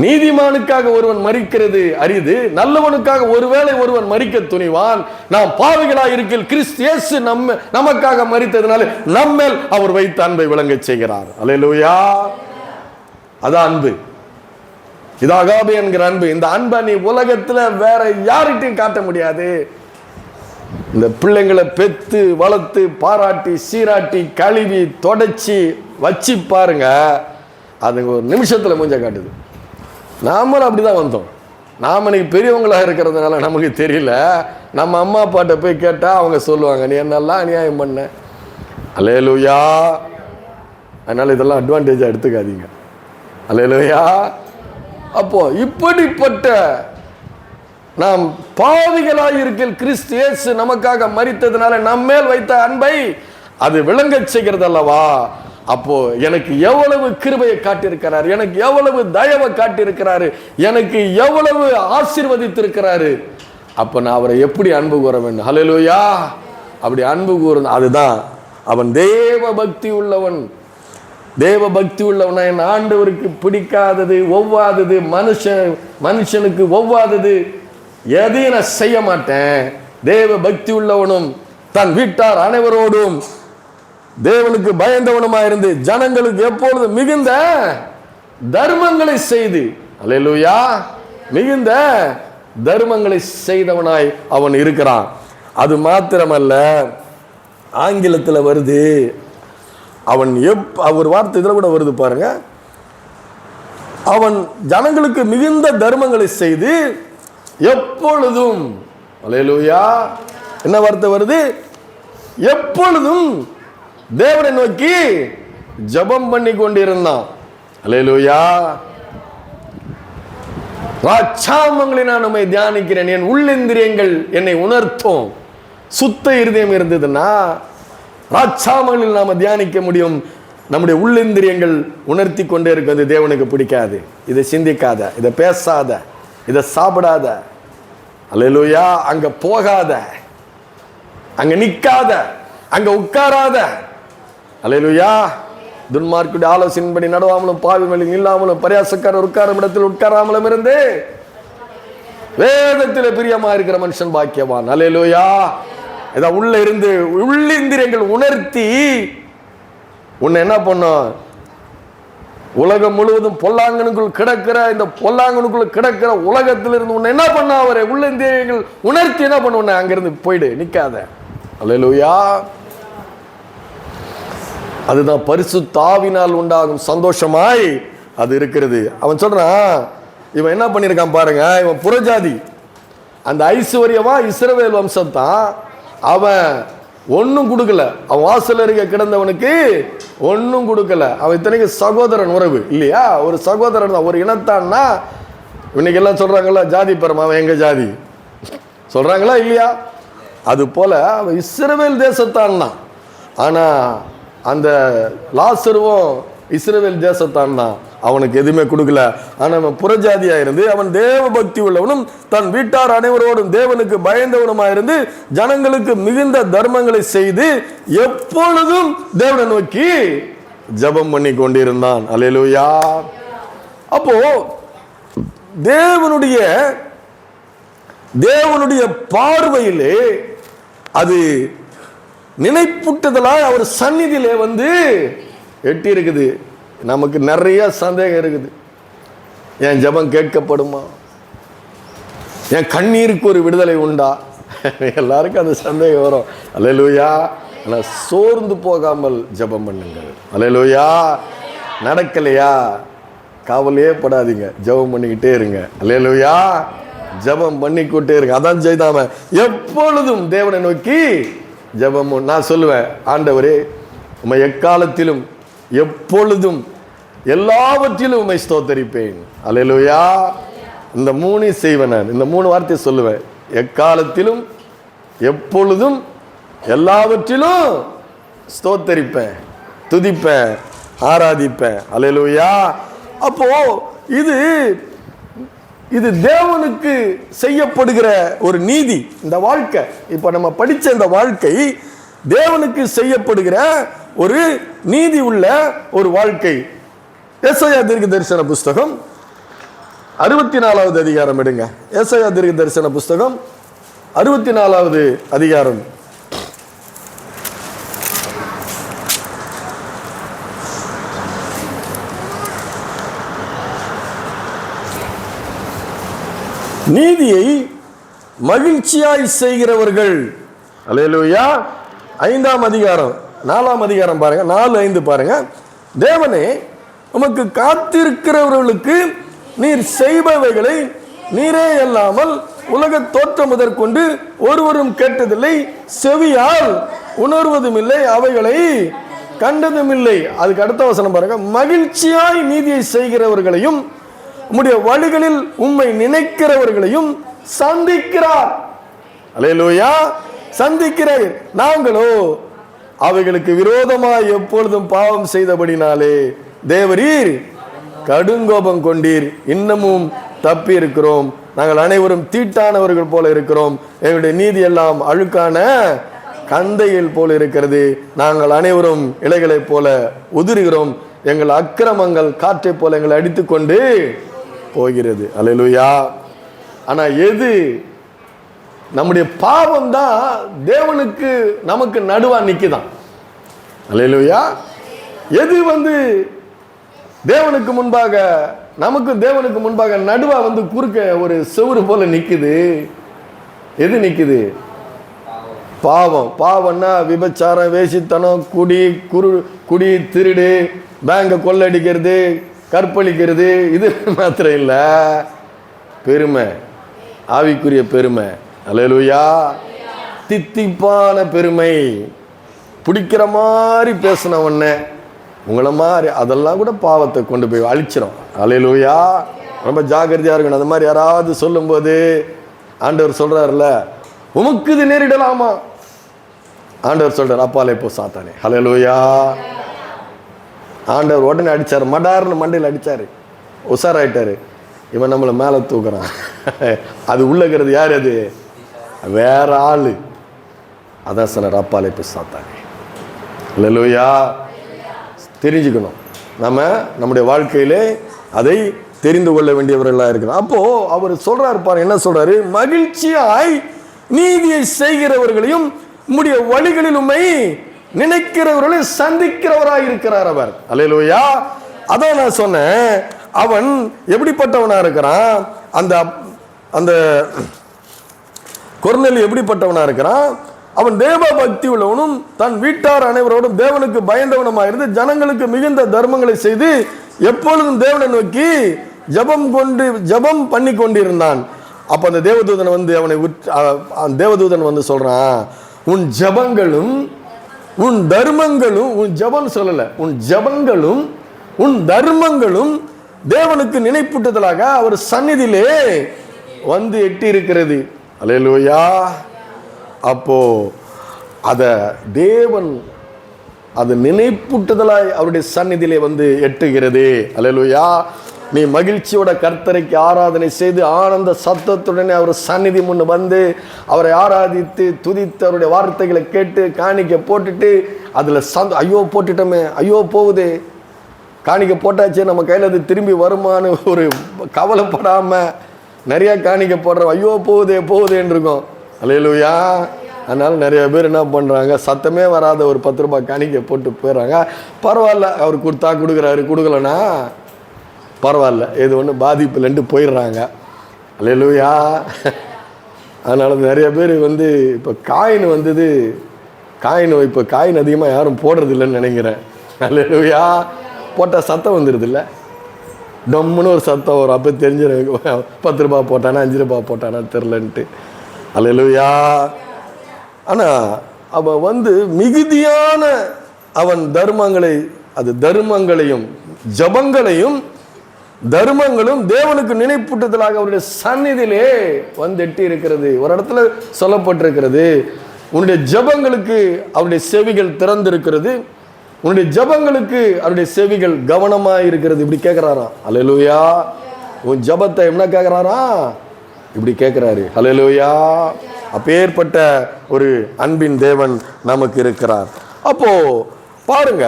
நீதிமானுக்காக ஒருவன் மரிக்கிறது அரிது, நல்லவனுக்காக ஒருவேளை ஒருவன் மரிக்க துணிவான். நாம் பாவிகளாய் இருக்கையில் கிறிஸ்து இயேசு நமக்காக மரித்ததனால நம்மேல் அவர் வைத்த அன்பை விளங்க செய்கிறார். அல்லேலூயா. அதான் அன்பு. இது அகாபே என்கிற அன்பு. இந்த அன்பை நீ உலகத்துல வேற யார்கிட்டையும் காட்ட முடியாது. இந்த பிள்ளைங்களை பெத்து வளர்த்து பாராட்டி சீராட்டி கழுவி தொடச்சி வச்சு பாருங்க, அது ஒரு நிமிஷத்துல மூஞ்ச காட்டுது. நாமளும் அப்படிதான் வந்தோம். நாம இன்னைக்கு பெரியவங்களாக இருக்கிறதுனால நமக்கு தெரியல. நம்ம அம்மா அப்பாட்ட போய் கேட்டா அவங்க சொல்லுவாங்க, நீ என்னெல்லாம் அநியாயம் பண்ண. அல்லேலூயா. அதனால இதெல்லாம் அட்வான்டேஜா எடுத்துக்காதீங்க. அல்லேலூயா. அப்போ இப்படிப்பட்ட நாம் பாவிகளாய் இருக்கையில் கிறிஸ்து இயேசு நமக்காக மரித்ததனால நம்மேல் வைத்த அன்பை அது விளங்க செய்கிறது அல்லவா. அப்போ எனக்கு எவ்வளவு கிருபையை காட்டியிருக்கிறார், எனக்கு எவ்வளவு தயவை காட்டியிருக்கிறாரு, எனக்கு எவ்வளவு ஆசீர்வதித்திருக்கிறாரு. அப்ப நான் அவரை எப்படி அன்பு கூற வேண்டும். ஹல்லேலூயா. அப்படி அன்பு கூற, அதுதான் அவன் தேவ பக்தி உள்ளவன். தேவ பக்தி உள்ளவன். என் ஆண்டவருக்கு பிடிக்காதது, ஒவ்வாதது, மனுஷனுக்கு ஒவ்வாதது எதையும் நான் செய்ய மாட்டேன். தேவ பக்தி உள்ளவனும் தன் வீட்டார் அனைவரோடும் தேவனுக்கு பயந்தவனுமாயிருந்து ஜனங்களுக்கு எப்பொழுது மிகுந்த தர்மங்களை செய்து, அல்லேலூயா, மிகுந்த தர்மங்களை செய்தவனாய் அவன் இருக்கிறான். அது மாத்திரமல்ல, ஆங்கிலத்தில் வருது, அவன் ஒரு வார்த்தை இதில் கூட வருது பாருங்க, அவன் ஜனங்களுக்கு மிகுந்த தர்மங்களை செய்து எப்பொழுதும், அல்லேலூயா, என்ன வார்த்தை வருது, எப்பொழுதும் தேவனை நோக்கி ஜெபம் பண்ணி கொண்டிருந்தான். அல்லேலூயா. ராட்சாமங்களை நான் உம்மை தியானிக்கிறேன், என் உள்ளிந்திரியங்கள் என்னை உணர்த்தும். சுத்த இருதயம் இருந்ததுன்னா ராட்சாமங்களில் நாம தியானிக்க முடியும். நம்முடைய உள்ளிந்திரியங்கள் உணர்த்தி கொண்டே இருக்கிறது தேவனுக்கு பிடிக்காது. இதை சிந்திக்காத, இதை பேசாத, இதை சாப்பிடாத, அல்லேலூயா, அங்க போகாத, அங்க நிக்காத, அங்க உட்காராத, அல்லேலூயா, துன்மார்க்குடைய ஆலோசனைப்படி நடவாமலும் பாவி வழியில் இல்லாமலும் பரியாசக்காரர் உட்காரும் இடத்தில் உட்காராமலும் இருந்து வேதத்தில் பிரியமா இருக்கிற மனுஷன் பாக்கியவான். அல்லேலூயா. இதை உள்ள இருந்து உள்ளிந்திரியங்கள் உணர்த்தி உன்னை என்ன பண்ணும், உலகம் முழுவதும் பொல்லாங்கனுக்குள் கிடக்கிற இந்த பொல்லாங்கனுக்குள் கிடக்கிற உலகத்தில் இருந்து உன்னை என்ன பண்ண, அவரை உள்ளிந்திரியங்கள் உணர்த்தி என்ன பண்ண, உன்னை அங்கிருந்து போயிடு, நிக்காத. அல்லேலூயா. அதுதான் பரிசுத்த ஆவியினால் உண்டாகும் சந்தோஷமாய் அது இருக்கிறது. அவன் சொல்றான், இவன் என்ன பண்ணியிருக்கான் பாருங்க, இவன் புறஜாதி, அந்த ஐஸ்வர்யமா இஸ்ரவேல் வம்சத்தான். அவன் ஒன்னும் கொடுக்கல, அவன் வாசல் அருகே கிடந்தவனுக்கு ஒன்னும் கொடுக்கல. அவன் இத்தனைக்கு சகோதரன் உறவு இல்லையா, ஒரு சகோதரன் தான், ஒரு இனத்தான்னா. இன்னைக்கு எல்லாம் சொல்றாங்கல்ல ஜாதி பரம், அவன் எங்க ஜாதி சொல்றாங்களா இல்லையா? அது போல அவன் இஸ்ரவேல் தேசத்தான் தான். ஆனா அந்த லாசருவும் இஸ்ரவேல் தேசத்தான் தான், அவனுக்கு எதுவுமே கொடுக்கல. ஆனா அவன் புறஜாதியா இருந்து அவன் தேவ பக்தி உள்ளவனும் தன் வீட்டார் அனைவரோடும் தேவனுக்கு பயந்தவனுமா இருந்து ஜனங்களுக்கு மிகுந்த தர்மங்களை செய்து எப்பொழுதும் தேவனை நோக்கி ஜெபம் பண்ணி கொண்டிருந்தான். அல்லேலூயா. அப்போ தேவனுடைய பார்வையிலே அது நினைப்பூட்டுதலாய் அவர் சந்நிதியிலே வந்து எட்டி இருக்குது. நமக்கு நிறைய சந்தேகம் இருக்குது. என் ஜெபம் கேட்கப்படுமா? என் கண்ணீருக்கு ஒரு விடுதலை உண்டா? எல்லாருக்கும் அந்த சந்தேகம் வரும். அல்லேலூயா. ஆனால் சோர்ந்து போகாமல் ஜெபம் பண்ணுங்கள். அல்லேலூயா. நடக்கலையா, கவலையே படாதீங்க, ஜெபம் பண்ணிக்கிட்டே இருங்க. அல்லேலூயா. ஜெபம் பண்ணிக்கிட்டே இருங்க. அதான் செய்தாம எப்பொழுதும் தேவனை நோக்கி ஜெபம். நான் சொல்லுவேன், ஆண்டவரே உம்மை எக்காலத்திலும் எப்பொழுதும் எல்லாவற்றிலும் உம்மை ஸ்தோத்தரிப்பேன். அல்லேலூயா. இந்த 3 செய்வேன். நான் இந்த 3 வார்த்தை சொல்லுவேன். எக்காலத்திலும் எப்பொழுதும் எல்லாவற்றிலும் ஸ்தோத்தரிப்பேன், துதிப்பேன், ஆராதிப்பேன். அல்லேலூயா. அப்போ இது தேவனுக்கு செய்யப்படுகிற ஒரு நீதி. இந்த வாழ்க்கை, இப்ப நம்ம படிச்ச இந்த வாழ்க்கை தேவனுக்கு செய்யப்படுகிற ஒரு நீதி உள்ள ஒரு வாழ்க்கை. ஏசாயா தீர்க்கதரிசன புஸ்தகம் 64வது அதிகாரம் எடுங்க. ஏசாயா தீர்க்கதரிசன புஸ்தகம் 64வது அதிகாரம். நீதியை மகிழ்ச்சியாய் செய்கிறவர்கள். அல்லேலூயா. 5ஆம் அதிகாரம் 4ஆம் அதிகாரம் பாருங்க, 4:5 பாருங்க. தேவனே உமக்கு காத்திருக்கிறவர்களுக்கு நீர் செய்பவைகளை நீரே அல்லாமல் உலக தோற்றம் முதற்கொண்டு ஒருவரும் கேட்டதில்லை, செவியால் உணர்வதும் இல்லை, அவைகளை கண்டதும் இல்லை. அதுக்கு அடுத்த வசனம் பாருங்க. மகிழ்ச்சியாய் நீதியை செய்கிறவர்களையும் உம்முடைய வழிகளில் உம்மை நினைக்கிறவர்களையும் சந்திக்கிறார். அல்லேலூயா. சந்திக்கிறார். நாங்களோ அவைகளுக்கு விரோதமாய் எப்பொழுதும் பாவம் செய்தபடினாலே தேவரீர் கடுங்கோபம் கொண்டீர். இன்னமும் தப்பி இருக்கிறோம். நாங்கள் அனைவரும் தீட்டானவர்கள் போல இருக்கிறோம். எங்களுடைய நீதி எல்லாம் அழுக்கான கந்தையில் போல இருக்கிறது. நாங்கள் அனைவரும் இலைகளைப் போல உதிர்கிறோம். எங்கள் அக்கிரமங்கள் காற்றை போல எங்களை அடித்துக்கொண்டு போகிறது. அல்லேலூயா. ஆனா எது நம்முடைய பாவம் தான் தேவனுக்கு நமக்கு நடுவா நிக்குதான். அல்லேலூயா. எது வந்து தேவனுக்கு முன்பாக, நமக்கு தேவனுக்கு முன்பாக நடுவா வந்து குறுக்க ஒரு செவுறு போல நிக்குது. எது நிக்குது? பாவம். பாவம்னா விபச்சாரம், வேசித்தனம், குடி, திருடு, பேங்க கொள்ளடிக்கிறது, கற்பழிக்கிறது. இது மாத்திரம் இல்ல, பெருமை, ஆவிக்குரிய பெருமை. அல்லேலூயா. தித்திப்பான பெருமை, பிடிக்கிற மாதிரி பேசின உடனே உங்களை மாதிரி, அதெல்லாம் கூட பாவத்தை கொண்டு போய் அழிச்சிடும். அல்லேலூயா. ரொம்ப ஜாக்கிரதையா இருக்கணும். அந்த மாதிரி யாராவது சொல்லும்போது ஆண்டவர் சொல்றாருல, உமக்கு இது நேரிடலாமா? ஆண்டவர் சொல்றார், அப்பாலே போ சாத்தானே. அல்லேலூயா. ஆண்டவர் உடனே அடிச்சாரு, மடார்னு மண்டையில் அடிச்சாரு, உஷாராயிட்டாரு. இவன் நம்மளை மேலே தூக்குறான். அது உள்ளகிறது யார்? அது வேற ஆளு. அதான் சொன்னார், அப்பாலே போ சாத்தானே. அல்லேலூயா. தெரிஞ்சுக்கணும். நம்முடைய வாழ்க்கையிலே அதை தெரிந்து கொள்ள வேண்டியவர்களாக இருக்கிறோம். அப்போ அவர் சொல்றாரு பாருங்க, என்ன சொல்றாரு? மகிழ்ச்சியாய் நீதியை செய்கிறவர்களையும் உம்முடைய வழிகளில் உம்மை நினைக்கிறவர்களை சந்திக்கிறவராய் இருக்கிறார் அவர். அல்லேலூயா. அதான் நான் சொன்னேன், அவன் எப்படிப்பட்டவனா இருக்கிறான்? அந்த கொர்நேலியு எப்படிப்பட்டவனா இருக்கிறான்? அவன் தேவ பக்தி உள்ளவனும் தன் வீட்டார் அனைவரோடும் தேவனுக்கு பயந்தவனுமாக இருந்து ஜனங்களுக்கு மிகுந்த தர்மங்களை செய்து எப்பொழுதும் தேவனை நோக்கி ஜெபம் பண்ணி கொண்டிருந்தான். அப்ப அந்த தேவதூதன் வந்து தேவதூதன் வந்து சொல்றான், உன் ஜெபங்களும் உன் தர்மங்களும், உன் ஜெபம் சொல்லல, உன் ஜெபங்களும் உன் தர்மங்களும் தேவனுக்கு நினைப்பூட்டுதலாக அவர் சந்நிதியிலே வந்து எட்டி இருக்கிறது. அல்லேலூயா. அப்போ தேவன் அது நினைப்பூட்டுதலாய் அவருடைய சந்நிதியிலே வந்து எட்டுகிறது. அல்லேலூயா. நீ மகிழ்ச்சியோட கர்த்தரைக்கு ஆராதனை செய்து ஆனந்த சத்தத்துடனே அவர் சந்நிதி முன்னு வந்து அவரை ஆராதித்து துதித்து அவருடைய வார்த்தைகளை கேட்டு காணிக்க போட்டுட்டு அதில் ஐயோ போட்டுட்டோமே, ஐயோ போகுது, காணிக்க போட்டாச்சு, நம்ம கையில் அது திரும்பி வருமானு ஒரு கவலைப்படாமல் நிறையா காணிக்க போடுறோம், ஐயோ போகுதேன்னு இருக்கும். அல்லேலூயா. அதனால் நிறைய பேர் என்ன பண்ணுறாங்க, சத்தமே வராத ஒரு 10 ரூபாய் காணிக்கை போட்டு போயிடுறாங்க. பரவாயில்ல, அவர் கொடுத்தா கொடுக்குறாரு, கொடுக்கலனா பரவாயில்ல, எது ஒன்று பாதிப்பு இல்லைன்ட்டு போயிடுறாங்க. அல்லேலூயா. அதனால் நிறைய பேர் வந்து இப்போ காயின் வந்தது, இப்போ காயின் அதிகமாக யாரும் போடுறதில்லைன்னு நினைக்கிறேன். அல்லேலூயா. போட்டால் சத்தம் வந்துடுது இல்லை, டம்முன்னு ஒரு சத்தம் வரும். அப்போ தெரிஞ்சிடும் 10 ரூபாய் போட்டானா 5 ரூபாய் போட்டானா தெரிலன்ட்டு. அல்லேலூயா. ஆனால் அவன் வந்து மிகுதியான அவன் தர்மங்களை, அது தர்மங்களையும் ஜபங்களையும் தர்மங்களும் தேவனுக்கு நினைப்பூட்டுதலாக அவருடைய சந்நிதியிலே வந்து எட்டி இருக்கிறது. ஒரு இடத்துல சொல்லப்பட்டிருக்கிறது, உன்னுடைய ஜபங்களுக்கு அவருடைய செவிகள் திறந்திருக்கிறது, உன்னுடைய ஜபங்களுக்கு அவருடைய செவிகள் கவனமாக இருக்கிறது. இப்படி கேட்குறாராம். அல்லேலூயா. உன் ஜபத்தை என்ன கேட்குறாரா, இப்படி கேட்குறாரு. அல்லேலூயா. அப்பேற்பட்ட ஒரு அன்பின் தேவன் நமக்கு இருக்கிறார். அப்போ பாருங்க,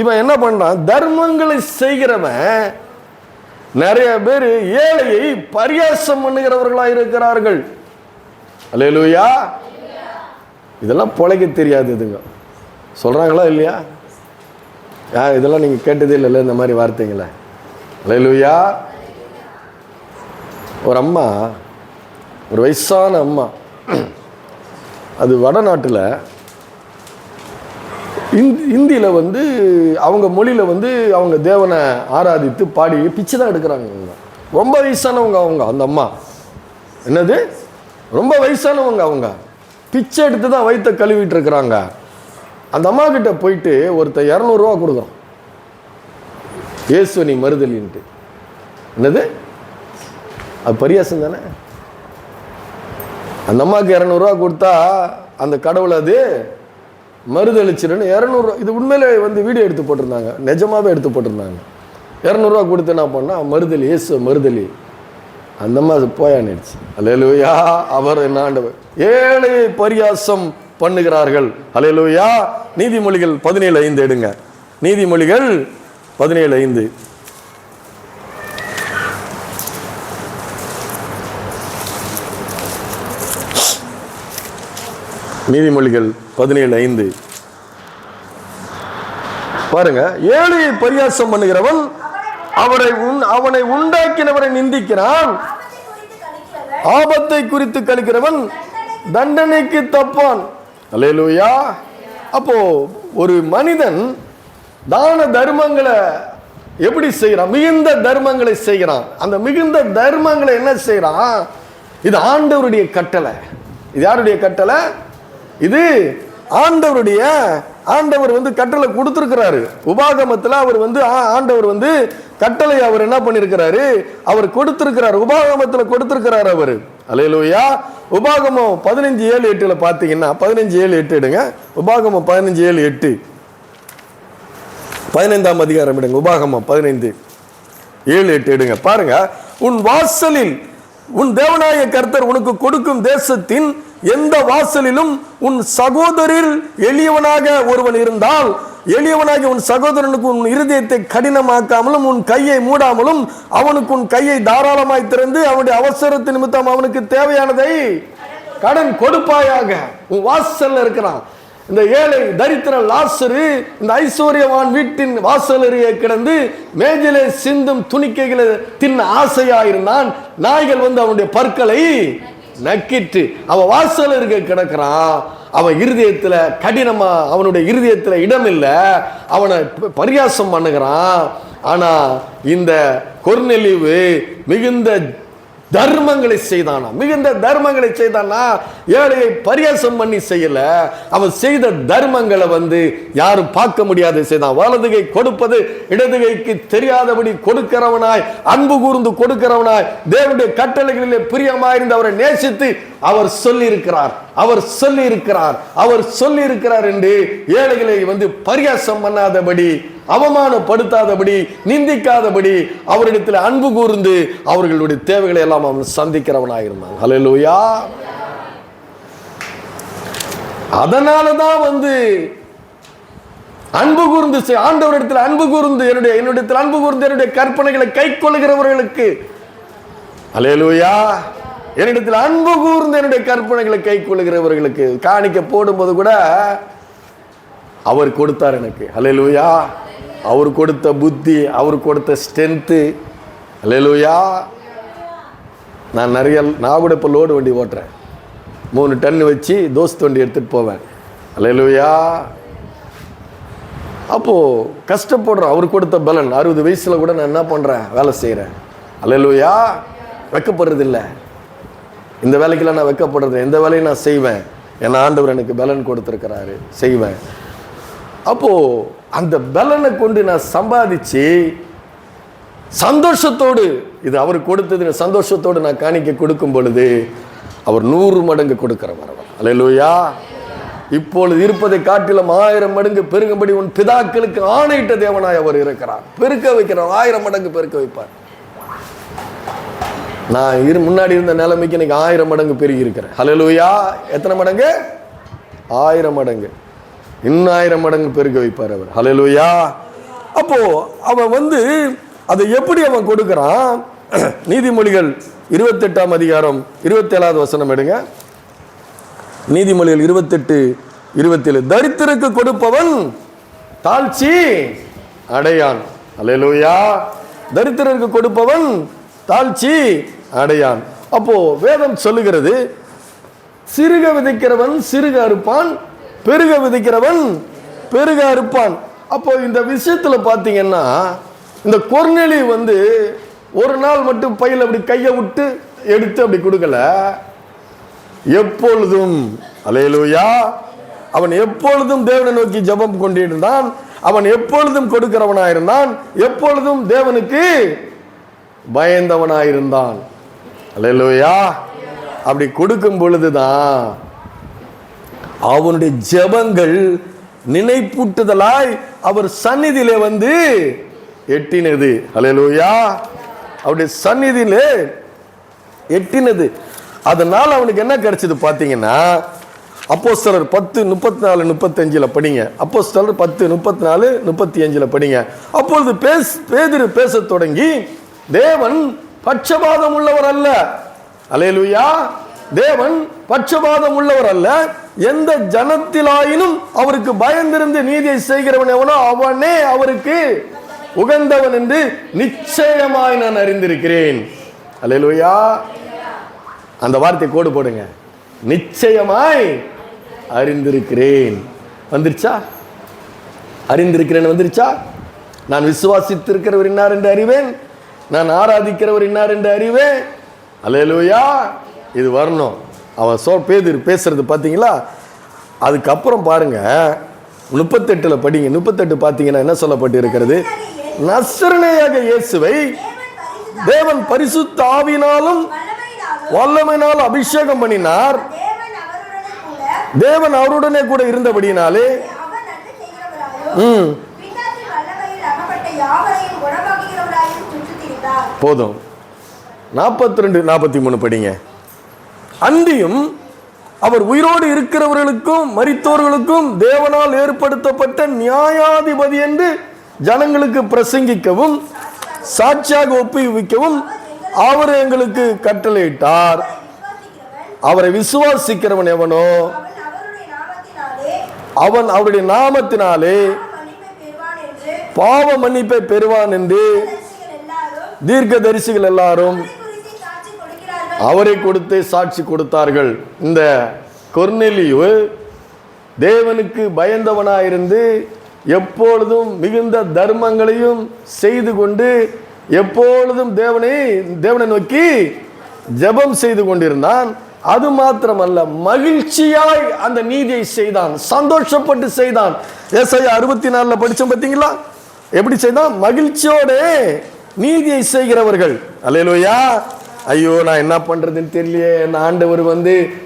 இவன் என்ன பண்றான், தர்மங்களை செய்கிறவன் நிறைய பேர் ஏழையை பரியாசம் பண்ணுகிறவர்களா இருக்கிறார்கள். அல்லேலூயா. இதெல்லாம் பொழைக்க தெரியாதுங்க சொல்றாங்களா இல்லையா? இதெல்லாம் நீங்க கேட்டதே இல்லைல்ல இந்த மாதிரி வார்த்தைங்கள. அல்லேலூயா. ஒரு அம்மா, ஒரு வயசான அம்மா, அது வடநாட்டில் இந்தியில் வந்து அவங்க மொழியில் வந்து அவங்க தேவனை ஆராதித்து பாடி பிச்சை தான் எடுக்கிறாங்க. ரொம்ப வயசானவங்க அவங்க. அந்த அம்மா என்னது, ரொம்ப வயசானவங்க அவங்க, பிச்சை எடுத்து தான் வயிற்ற கழுவிட்டு இருக்கிறாங்க. அந்த அம்மா கிட்ட போயிட்டு ஒருத்தர் 200 ரூபா கொடுக்குறான், இயேசு நீ மறுதலின்ட்டு. என்னது, அது பரியாசம் தானே? அந்த அம்மாவுக்கு 200 ரூபா கொடுத்தா அந்த கடவுளை அது மறுதளிச்சிருன்னு 200 ரூபா. இது உண்மையிலே வந்து வீடியோ எடுத்து போட்டிருந்தாங்க, நிஜமாவே எடுத்து போட்டிருந்தாங்க. 200 ரூபா கொடுத்து என்ன பண்ணா, மறுதலி, இயேசு மறுதலி. அந்த அம்மா அது போயானிடுச்சு. அல்லேலூயா. அவர் என்ன ஆண்டவர், ஏழையை பரியாசம் பண்ணுகிறார்கள். அல்லேலூயா. நீதிமொழிகள் 17:5 எடுங்க. நீதிமொழிகள் 17:5. நீதிமொழிகள் 17:5 பாருங்க. ஏழையை பரியாசம் பண்ணுகிறவன் அவனை உண்டாக்கினவரை நிந்திக்கிறான், ஆபத்தை குறித்து கழிக்கிறவன் தண்டனைக்கு தப்பான். அல்லேலூயா. அப்போ ஒரு மனிதன் தான தர்மங்களை எப்படி செய்யறான், மிகுந்த தர்மங்களை செய்கிறான். அந்த மிகுந்த தர்மங்களை என்ன செய்யறான், இது ஆண்டவருடைய கட்டளை. இது யாருடைய கட்டளை? இது ஆண்டவர் வந்து கட்டளை கொடுத்திருக்கிறாரு. உபாகமத்தில் அவர் வந்து ஆண்டவர் வந்து கட்டளை அவர் என்ன பண்ணிருக்கிறாரு, அவர் கொடுத்திருக்கிறார், உபாகமத்தில் கொடுத்திருக்கிறார் அவர். அல்லேலூயா. உபாகமம் 15:7-8 பார்த்தீங்கன்னா, 15:7-8 எடுங்க. உபாகமம் 15:7-8, 15ஆம் அதிகாரம் எடுங்க. உபாகமம் 15:7-8 எடுங்க. பாருங்க. உன் வாசலில் உன் தேவனாய கர்த்தர் உனக்கு கொடுக்கும் தேசத்தின் எந்த வாசலிலும் உன் சகோதரில் எளியவனாக ஒருவன் இருந்தால், எளியவனாகி உன் சகோதரனுக்கு உன் இருதயத்தை கடினமாக்காமலும் உன் கையை மூடாமலும் அவனுக்கு உன் கையை தாராளமாய் திறந்து அவனுடைய அவசரத்து நிமித்தம் அவனுக்கு தேவையானதை கடன் கொடுப்பாயாக. உன் வாசல்ல இருக்கிறான் இந்த ஏழை தரித்திர லாசரு, இந்த ஐஸ்வர்யவான் வீட்டின் வாசலருகே கிடந்து மேஜிலே சிந்தும் துணிக்கைகளை தின்ன ஆசையாயிருந்தான். நாய்கள் வந்து அவனுடைய பற்களை நக்கிட்டு அவன் வாசல் இருக்க கிடக்கிறான். அவன் இருதயத்துல கடினமா, அவனுடைய இருதயத்துல இடம் இல்லை, அவனை பரியாசம் பண்ணுகிறான். ஆனா இந்த கொர்நேலியு மிகுந்த தர்மங்களை செய்தானா, மிகுந்த தர்மங்களை செய்தானா, ஏழையை பரியாசம் பண்ணி செய்யல. அவன் செய்த தர்மங்களை வந்து யாரும் பார்க்க முடியாத செய்தான். வலதுகை கொடுப்பது இடதுகைக்கு தெரியாதபடி கொடுக்கிறவனாய், அன்பு கூர்ந்து கொடுக்கிறவனாய், தேவனுடைய கட்டளைகளிலே பிரியமாயிருந்து அவரை நேசித்து அவர் சொல்லி இருக்கிறார் என்று ஏழைகளை வந்து பரியாசம் பண்ணாதபடி, அவமானப்படுத்தாதபடி, நிந்திக்காதபடி அவரிடத்தில் அன்பு கூர்ந்து அவர்களுடைய தேவைகளை எல்லாம் அவன் சந்திக்கிறவனாயிருந்தான். ஹல்லேலூயா. அதனாலதான் வந்து அன்பு கூர்ந்து ஆண்டவரிடத்தில் அன்பு கூர்ந்து என்னுடைய அன்பு கூர்ந்து என்னுடைய கற்பனைகளை கை கொள்ளுகிறவர்களுக்கு, ஹல்லேலூயா, என்னிடத்தில் அன்பு கூர்ந்து என்னுடைய கற்பனைகளை கை கொள்ளுகிறவர்களுக்கு. காணிக்க போடும்போது கூட அவர் கொடுத்தார் எனக்கு. ஹல்லேலூயா. அவர் கொடுத்த புத்தி, அவர் கொடுத்த ஸ்ட்ரென்த்து. ஹல்லேலூயா. நான் கூட இப்போ லோடு வண்டி ஓட்டுறேன். 3 டன் வச்சு தோஸ்து வண்டி எடுத்துகிட்டு போவேன். ஹல்லேலூயா. அப்போது கஷ்டப்படுறோம். அவர் கொடுத்த பலன். 60 வயசில் கூட நான் என்ன பண்ணுறேன், வேலை செய்கிறேன். ஹல்லேலூயா. வெக்கப்படுறது இல்லை. இந்த வேலைக்கெல்லாம் நான் வெக்கப்படுறது, எந்த வேலையும் நான் செய்வேன். என் ஆண்டவர் எனக்கு பலன் கொடுத்துருக்கிறாரு, செய்வேன். அப்போது அந்த பலனை கொண்டு நான் சம்பாதிச்சு சந்தோஷத்தோடு, இது அவர் கொடுத்தது சந்தோஷத்தோடு நான் காணிக்க கொடுக்கும் பொழுது அவர் 100 மடங்கு கொடுக்கிறவர். ஹல்லேலூயா. இப்பொழுது இருப்பதை காட்டிலும் 1000 மடங்கு பெருகும்படி உன் பிதாக்களுக்கு ஆணையிட்ட தேவனாய் அவர் இருக்கிறார். பெருக்க வைக்கிறார். 1000 மடங்கு பெருக்க வைப்பார். நான் முன்னாடி இருந்த நிலைமைக்கு இன்னைக்கு 1000 மடங்கு பெருகி இருக்கிறேன். ஹல்லேலூயா. எத்தனை மடங்கு? 1000 மடங்கு. இன்னும் 1000 மடங்கு பெருக்க வைப்பார் அவர். ஹல்லேலூயா. அப்போ அவன் அதை எப்படி அவன் கொடுக்கிறான்? நீதிமொழிகள் 28ஆம் அதிகாரம் 27வது வசனம் எடுங்க. நீதிமொழிகள் 28:27. தரித்திரருக்கு கொடுப்பவன் தாழ்ச்சி அடையான். ஹல்லேலூயா. தரித்திரருக்கு கொடுப்பவன் தாழ்ச்சி அடையான். அப்போ வேதம் சொல்லுகிறது, சிறுக விதைக்கிறவன் சிறுக அறுப்பான், பெருக விதைக்கிறவன் பெருக அறுப்பான். அப்போ இந்த விஷயத்துல பாத்தீங்கன்னா, இந்த கொர்நேலி ஒரு நாள் மட்டும் பையில அப்படி கையை விட்டு எடுத்து அப்படி கொடுக்கல. எப்பொழுதும், அல்லேலூயா, அவன் எப்பொழுதும் தேவனை நோக்கி ஜெபம் கொண்டிருந்தான். அவன் எப்பொழுதும் கொடுக்கிறவனாயிருந்தான். எப்பொழுதும் தேவனுக்கு பயந்தவனாயிருந்தான். அல்லேலூயா. அப்படி கொடுக்கும் பொழுதுதான் அவனுடைய ஜெபங்கள் நினைப்பூட்டுதலாய் அவர் சந்நிதியிலே எட்டினது. அல்லேலூயா. அவருடைய சந்நிதியிலே எட்டினது. அதனால அவனுக்கு என்ன கிடைச்சது பாத்தீங்கன்னா, அப்போஸ்தலர் 10:34-35 படிங்க. அப்போஸ்தலர் 10:34-35 படிங்க. அப்பொழுது பேதுரு பேசத் தொடங்கி, தேவன் பட்சபாதம் உள்ளவர் அல்ல. அல்லேலூயா. தேவன் பட்சபாதம் உள்ளவர் அல்ல. எந்த ஜனத்திலாயினும் அவருக்கு பயந்திருந்து நீதியை செய்கிறவன் எவனோ அவனே அவருக்கு உகந்தவன் என்று நிச்சயமாய் நான் அறிந்திருக்கிறேன். அல்லேலூயா. அந்த வார்த்தை கோடு போடுங்க. நிச்சயமாய் அறிந்திருக்கிறேன். வந்துருச்சா? அறிந்திருக்கிறேன் வந்துருச்சா? நான் விசுவாசித்திருக்கிறவர் இன்னார் என்று அறிவேன், நான் ஆராதிக்கிறவர் இன்னார் என்று அறிவேன். அல்லேலூயா. இது வரணும். அவன் பேதுரு பேசுறது பார்த்தீங்களா? அதுக்கப்புறம் பாருங்க 38 படிங்க. 38 பார்த்தீங்கன்னா என்ன சொல்லப்பட்டு இருக்கிறது? நசரேயனாக இயேசுவை தேவன் பரிசுத்த ஆவியினாலும் வல்லமையினாலும் அபிஷேகம் பண்ணினார். தேவன் அவருடனே கூட இருந்தபடியினாலே போதும். 42-43 படிங்க. அன்றியும் அவர் உயிரோடு இருக்கிறவர்களுக்கும் மரித்தோர்களுக்கும் தேவனால் ஏற்படுத்தப்பட்ட நியாயாதிபதி என்று ஜனங்களுக்கு பிரசங்கிக்கவும் சாட்சியாக ஒப்புவிக்கவும் அவர் எங்களுக்கு கட்டளையிட்டார். அவரை விசுவாசிக்கிறவன் எவனோ அவன் அவருடைய நாமத்தினாலே பாவ மன்னிப்பை பெறுவான் என்று தீர்க்கதரிசிகள் எல்லாரும் அவரை கொடுத்து சாட்சி கொடுத்தார்கள். இந்த கொர்நேலியு தேவனுக்கு பயந்தவனாயிருந்து எப்பொழுதும் மிகுந்த தர்மங்களையும் செய்து கொண்டு எப்பொழுதும் தேவனை நோக்கி ஜெபம் செய்து கொண்டிருந்தான். அது மாத்திரமல்ல, மகிழ்ச்சியாய் அந்த நீதியை செய்தான், சந்தோஷப்பட்டு செய்தான். ஏசாயா 64 படிச்சோம் பார்த்தீங்களா? எப்படி செய்தான்? மகிழ்ச்சியோட நீதியை செய்கிறவர்கள். அல்லேலூயா. ஐயோ நான் என்ன பண்றதுன்னு தெரியலையே, என் ஆண்டவர்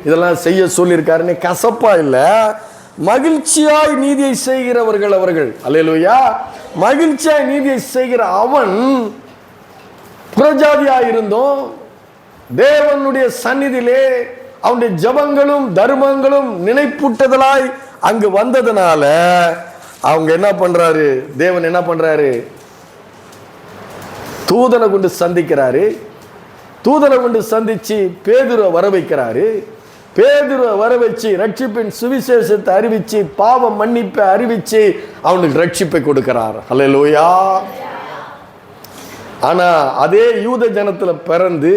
இதெல்லாம் செய்ய சொல்லியிருக்காருன்னு கசப்பா இல்ல, மகிழ்ச்சியாய் நீதியை செய்கிறவர்கள் அவர்கள். அல்லேலூயா. மகிழ்ச்சியாய் நீதியை செய்கிற அவன் புறஜாதியாயிருந்தோம் தேவனுடைய சந்நிதியிலே அவனுடைய ஜபங்களும் தர்மங்களும் நினைப்பூட்டுதலாய் அங்கு வந்ததுனால அவங்க என்ன பண்றாரு? தேவன் என்ன பண்றாரு? தூதனை கொண்டு சந்திக்கிறாரு. தூதரை கொண்டு சந்திச்சு பேதுருவை வர வைக்கிறாரு. பேதுருவை வர வச்சு ரட்சிப்பின் சுவிசேஷத்தை அறிவிச்சு பாவ மன்னிப்பை அறிவிச்சு அவனுக்கு ரட்சிப்பை கொடுக்கிறார். அல்லேலூயா. ஆனா அதே யூத ஜனத்துல பிறந்து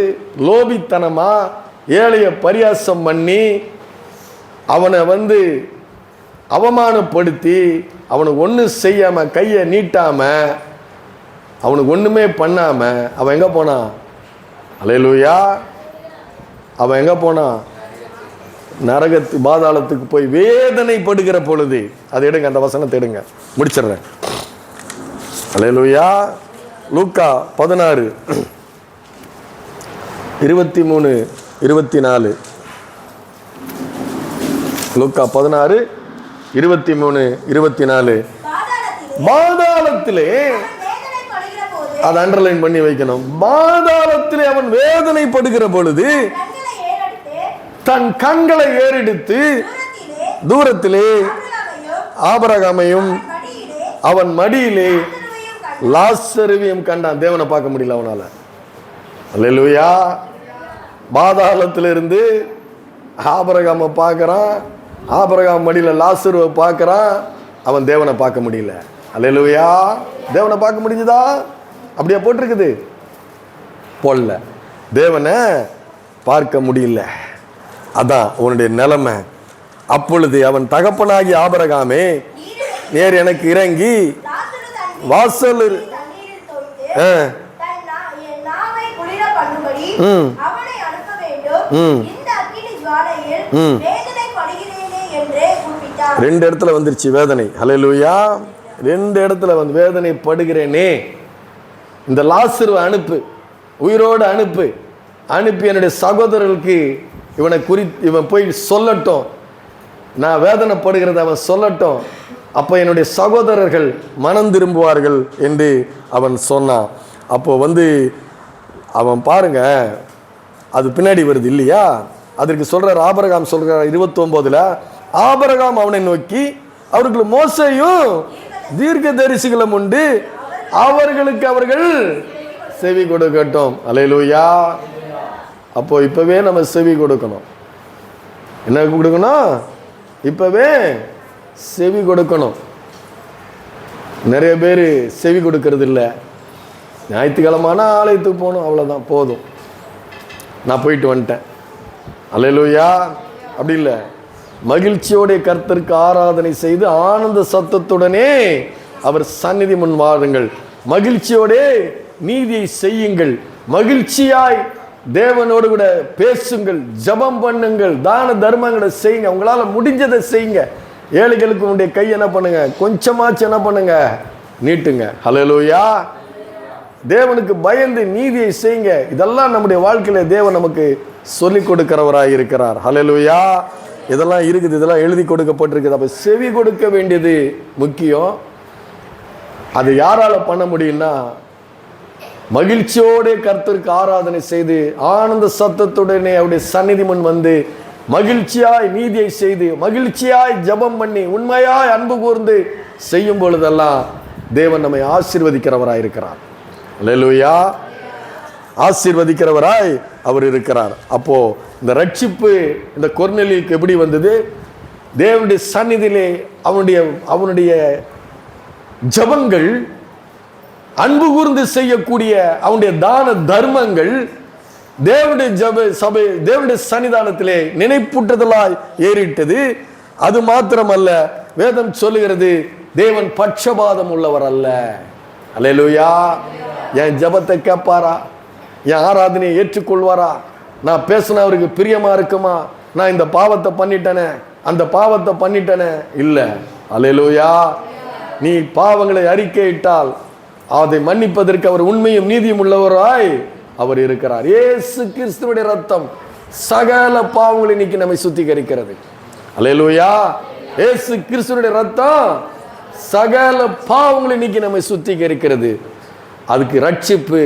லோபித்தனமா ஏழைய பரியாசம் பண்ணி அவனை அவமானப்படுத்தி அவனுக்கு ஒன்றும் செய்யாம கையை நீட்டாம அவனுக்கு ஒண்ணுமே பண்ணாம அவன் எங்க போனான்? அல்லேலூயா. அவன் எங்க போனான்? நரகத்து பாதாளத்துக்கு போய் வேதனைப்படுகிற பொழுது. அதை எடுங்க, அந்த வசனத்தை எடுங்க, முடிச்சிடுறேன். அல்லேலூயா. லூக்கா 16:23-24. லூக்கா 16:23-24. பாதாளத்திலே, அதை அண்டர்லைன் பண்ணி வைக்கணும். பாதாளத்திலே அவன் வேதனைப்படுகிற பொழுது தன் கண்களை ஏறெடுத்து தூரத்திலே ஆபிரகாமையும் அவன் மடியிலே லாசருவையும் கண்டான். தேவனை பார்க்க முடியல அவனால. அல்லேலூயா. பாதாளத்திலிருந்து ஆபிரகாமை பார்க்கறான், ஆபிரகாம் மடியில லாசருவை பார்க்கறான். அவன் தேவனை பார்க்க முடியல. அல்லேலூயா. தேவனை பார்க்க முடிஞ்சுதா? அப்படியே போட்டிருக்குது? போடல. தேவனை பார்க்க முடியல. அதான் உன்னுடைய நிலைமை. அப்பொழுது அவன் தகப்பனாகி ஆபிரகாமே, நேர் எனக்கு இறங்கி வாசல் ரெண்டு இடத்துல வந்துருச்சு வேதனை. அல்லேலூயா. ரெண்டு இடத்துல வந்து வேதனை படுகிறேனே. இந்த லாசருவை அனுப்பு, உயிரோடு அனுப்பி என்னுடைய சகோதரர்களுக்கு இவன் போய் சொல்லட்டும், நான் வேதனைப்படுகிறத அவன் சொல்லட்டும், அப்போ என்னுடைய சகோதரர்கள் மனம் திரும்புவார்கள் என்று அவன் சொன்னான். அப்போ அவன் பாருங்க, அது பின்னாடி வருது இல்லையா? அதற்கு சொல்றார், ஆபிரகாம் சொல்றார் 29, ஆபிரகாம் அவனை நோக்கி, அவர்கள் மோசேயும் தீர்க்க தரிசிகளும் உண்டு, அவர்களுக்கு அவர்கள் செவி கொடுக்கட்டும். அல்லேலூயா. அப்போ இப்பவே நம்ம செவி கொடுக்கணும். என்ன கொடுக்கணும்? இப்பவே செவி கொடுக்கணும். நிறைய பேர் செவி கொடுக்கறது இல்லை. ஞாயிற்றுக்கிழமான ஆலயத்துக்கு போகணும், அவ்வளோதான், போதும், நான் போயிட்டு வந்துட்டேன். அல்லேலூயா. அப்படி இல்லை. மகிழ்ச்சியோட கர்த்தருக்கு ஆராதனை செய்து ஆனந்த சத்தத்துடனே அவர் சந்நிதி முன் வாருங்கள். மகிழ்ச்சியோட நீதியை செய்யுங்கள். மகிழ்ச்சியாய் தேவனோடு கூட பேசுங்கள், ஜெபம் பண்ணுங்கள், தான தர்மங்களை செய்யுங்க. உங்களால் முடிஞ்சதை செய்யுங்க. ஏழைகளுக்கு உங்களுடைய கை என்ன பண்ணுங்க, கொஞ்சமாச்சு என்ன பண்ணுங்க, நீட்டுங்க. ஹல்லேலூயா. தேவனுக்கு பயந்து நீதியை செய்யுங்க. இதெல்லாம் நம்முடைய வாழ்க்கையில தேவன் நமக்கு சொல்லிக் கொடுக்கிறவராய் இருக்கிறார். ஹல்லேலூயா. இதெல்லாம் இருக்குது, இதெல்லாம் எழுதி கொடுக்கப்பட்டிருக்குது. அப்ப செவி கொடுக்க வேண்டியது முக்கியம். அது யாரால பண்ண முடியும்னா, மகிழ்ச்சியோட கர்த்தருக்கு ஆராதனை செய்து ஆனந்த சத்தத்துடனே அவருடைய சந்நிதி முன் வந்து மகிழ்ச்சியாய் நீதியை செய்து மகிழ்ச்சியாய் ஜெபம் பண்ணி உண்மையாய் அன்பு கூர்ந்து செய்யும் பொழுதெல்லாம் தேவன் நம்மை ஆசீர்வதிக்கிறவராய் இருக்கிறார். அல்லேலூயா. ஆசீர்வதிக்கிறவராய் அவர் இருக்கிறார். அப்போ இந்த ரட்சிப்பு இந்த கொர்நேலியுக்கு எப்படி வந்தது? தேவனுடைய சந்நிதியிலே அவனுடைய ஜெபங்கள், அன்பு கூர்ந்து செய்யக்கூடிய அவனுடைய தான தர்மங்கள் தேவனுடைய சபை தேவனுடைய சன்னிதானத்திலே நினைப்பூட்டுதலாய் ஏறிட்டது. அது மாத்திரமல்ல, வேதம் சொல்லுகிறது, தேவன் பட்சபாதம் உள்ளவர் அல்ல. அல்லேலூயா. என் ஜெபத்தை கேட்பாரா? என் ஆராதனையை ஏற்றுக்கொள்வாரா? நான் பேசின அவருக்கு பிரியமா இருக்குமா? நான் இந்த பாவத்தை பண்ணிட்டேனே, அந்த பாவத்தை பண்ணிட்டேனே, இல்ல. அல்லேலூயா. நீ பாவங்களை அறிக்கையிட்டால் அதை மன்னிப்பதற்கு அவர் உண்மையும் நீதியும் உள்ளவராய் அவர் இருக்கிறார். இயேசு கிறிஸ்துவுடைய ரத்தம் சகல பாவங்களை நீக்கி நம்மை சுத்திகரிக்கிறது. அல்லேலூயா. இயேசு கிறிஸ்துவுடைய ரத்தம் சகல பாவங்களை நீக்கி நம்மை சுத்திகரிக்கிறது. அதுக்கு ரட்சிப்பு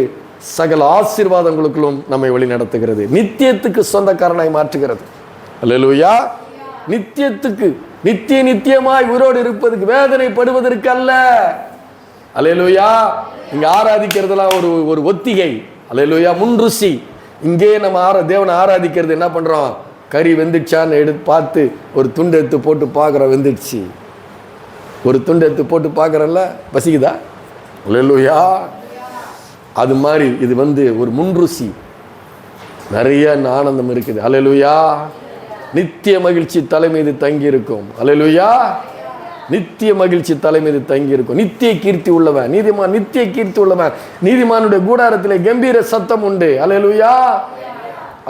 சகல ஆசீர்வாதங்களுக்குள்ளும் நம்மை வழி நடத்துகிறது. நித்தியத்துக்கு சொந்தக்காரனாய் மாற்றுகிறது. அல்லேலூயா. நித்தியத்துக்கு, நித்தியமாய் உயிரோடு இருப்பதற்கு, வேதனைப்படுவதற்கு அல்ல. அல்லேலூயா. இங்க ஆராதிக்கிறதுலாம் ஒரு ஒத்திகை. அல்லேலூயா. முன்ருசி. இங்கே நம்ம தேவனை ஆராதிக்கிறது என்ன பண்ணுறோம்? கறி வெந்துடுச்சான்னு எடுத்து பார்த்து ஒரு துண்டு எடுத்து போட்டு பார்க்குறோம், வெந்துடுச்சு. ஒரு துண்டு எடுத்து போட்டு பார்க்குறோம்ல, பசிக்குதா? அல்லேலூயா. அது மாதிரி இது ஒரு முன்ருசி, நிறைய ஆனந்தம் இருக்குது. அல்லேலூயா. நித்திய மகிழ்ச்சி தலைமீது தங்கி இருக்கும். அல்லேலூயா. நித்திய மகிழ்ச்சி தலைமீது தங்கி இருக்கும். நித்திய கீர்த்தி உள்ளவன் நீதிமான், நித்திய கீர்த்தி உள்ளவன் நீதிமானுடைய கூடாரத்திலே கம்பீர சத்தம் உண்டு. அல்லேலூயா.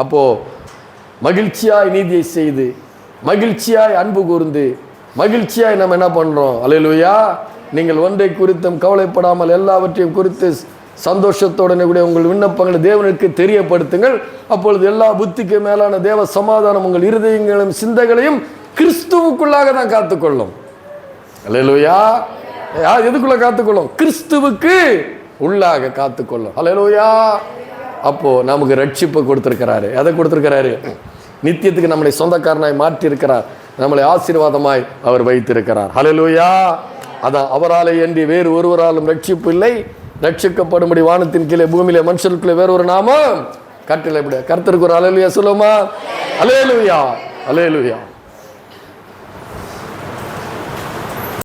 அப்போ மகிழ்ச்சியாய் நீதியை செய்து, மகிழ்ச்சியாய் அன்பு கூர்ந்து, மகிழ்ச்சியாய் நம்ம என்ன பண்றோம்? அல்லேலூயா. நீங்கள் ஒன்றை குறித்தும் கவலைப்படாமல் எல்லாவற்றையும் குறித்து சந்தோஷத்தோடனே கூட உங்கள் விண்ணப்பங்களை தேவனுக்கு தெரியப்படுத்துங்கள். அப்பொழுது எல்லா புத்திக்கு மேலான தேவ சமாதானம் உங்கள் இருதயங்களையும் சிந்தைகளையும் கிறிஸ்துவுக்குள்ளாக தான் காத்துக்கொள்ளும். அல்லேலூயா. எதுக்குள்ள காத்துக்கொள்ளும்? கிறிஸ்துவுக்கு உள்ளாக காத்துக்கொள்ளும். அல்லேலூயா. அப்போ நமக்கு ரட்சிப்பை கொடுத்திருக்கிறாரு. எதை கொடுத்திருக்கிறாரு? நித்தியத்துக்கு நம்மளை சொந்தக்காரனாய் மாற்றி இருக்கிறார். நம்மளை ஆசீர்வாதமாய் அவர் வைத்திருக்கிறார். அல்லேலூயா. அதான் அவராலே அன்றி வேறு ஒருவராலும் ரட்சிப்பு இல்லை. ரட்சிக்கப்படும்படி வானத்தின் கீழே பூமியிலே மனுஷருக்குள்ளே வேற ஒரு நாமம் கட்டளை. கர்த்தருக்கு ஒரு அல்லேலூயா சொல்லுமா? அல்லேலூயா. அல்லேலூயா.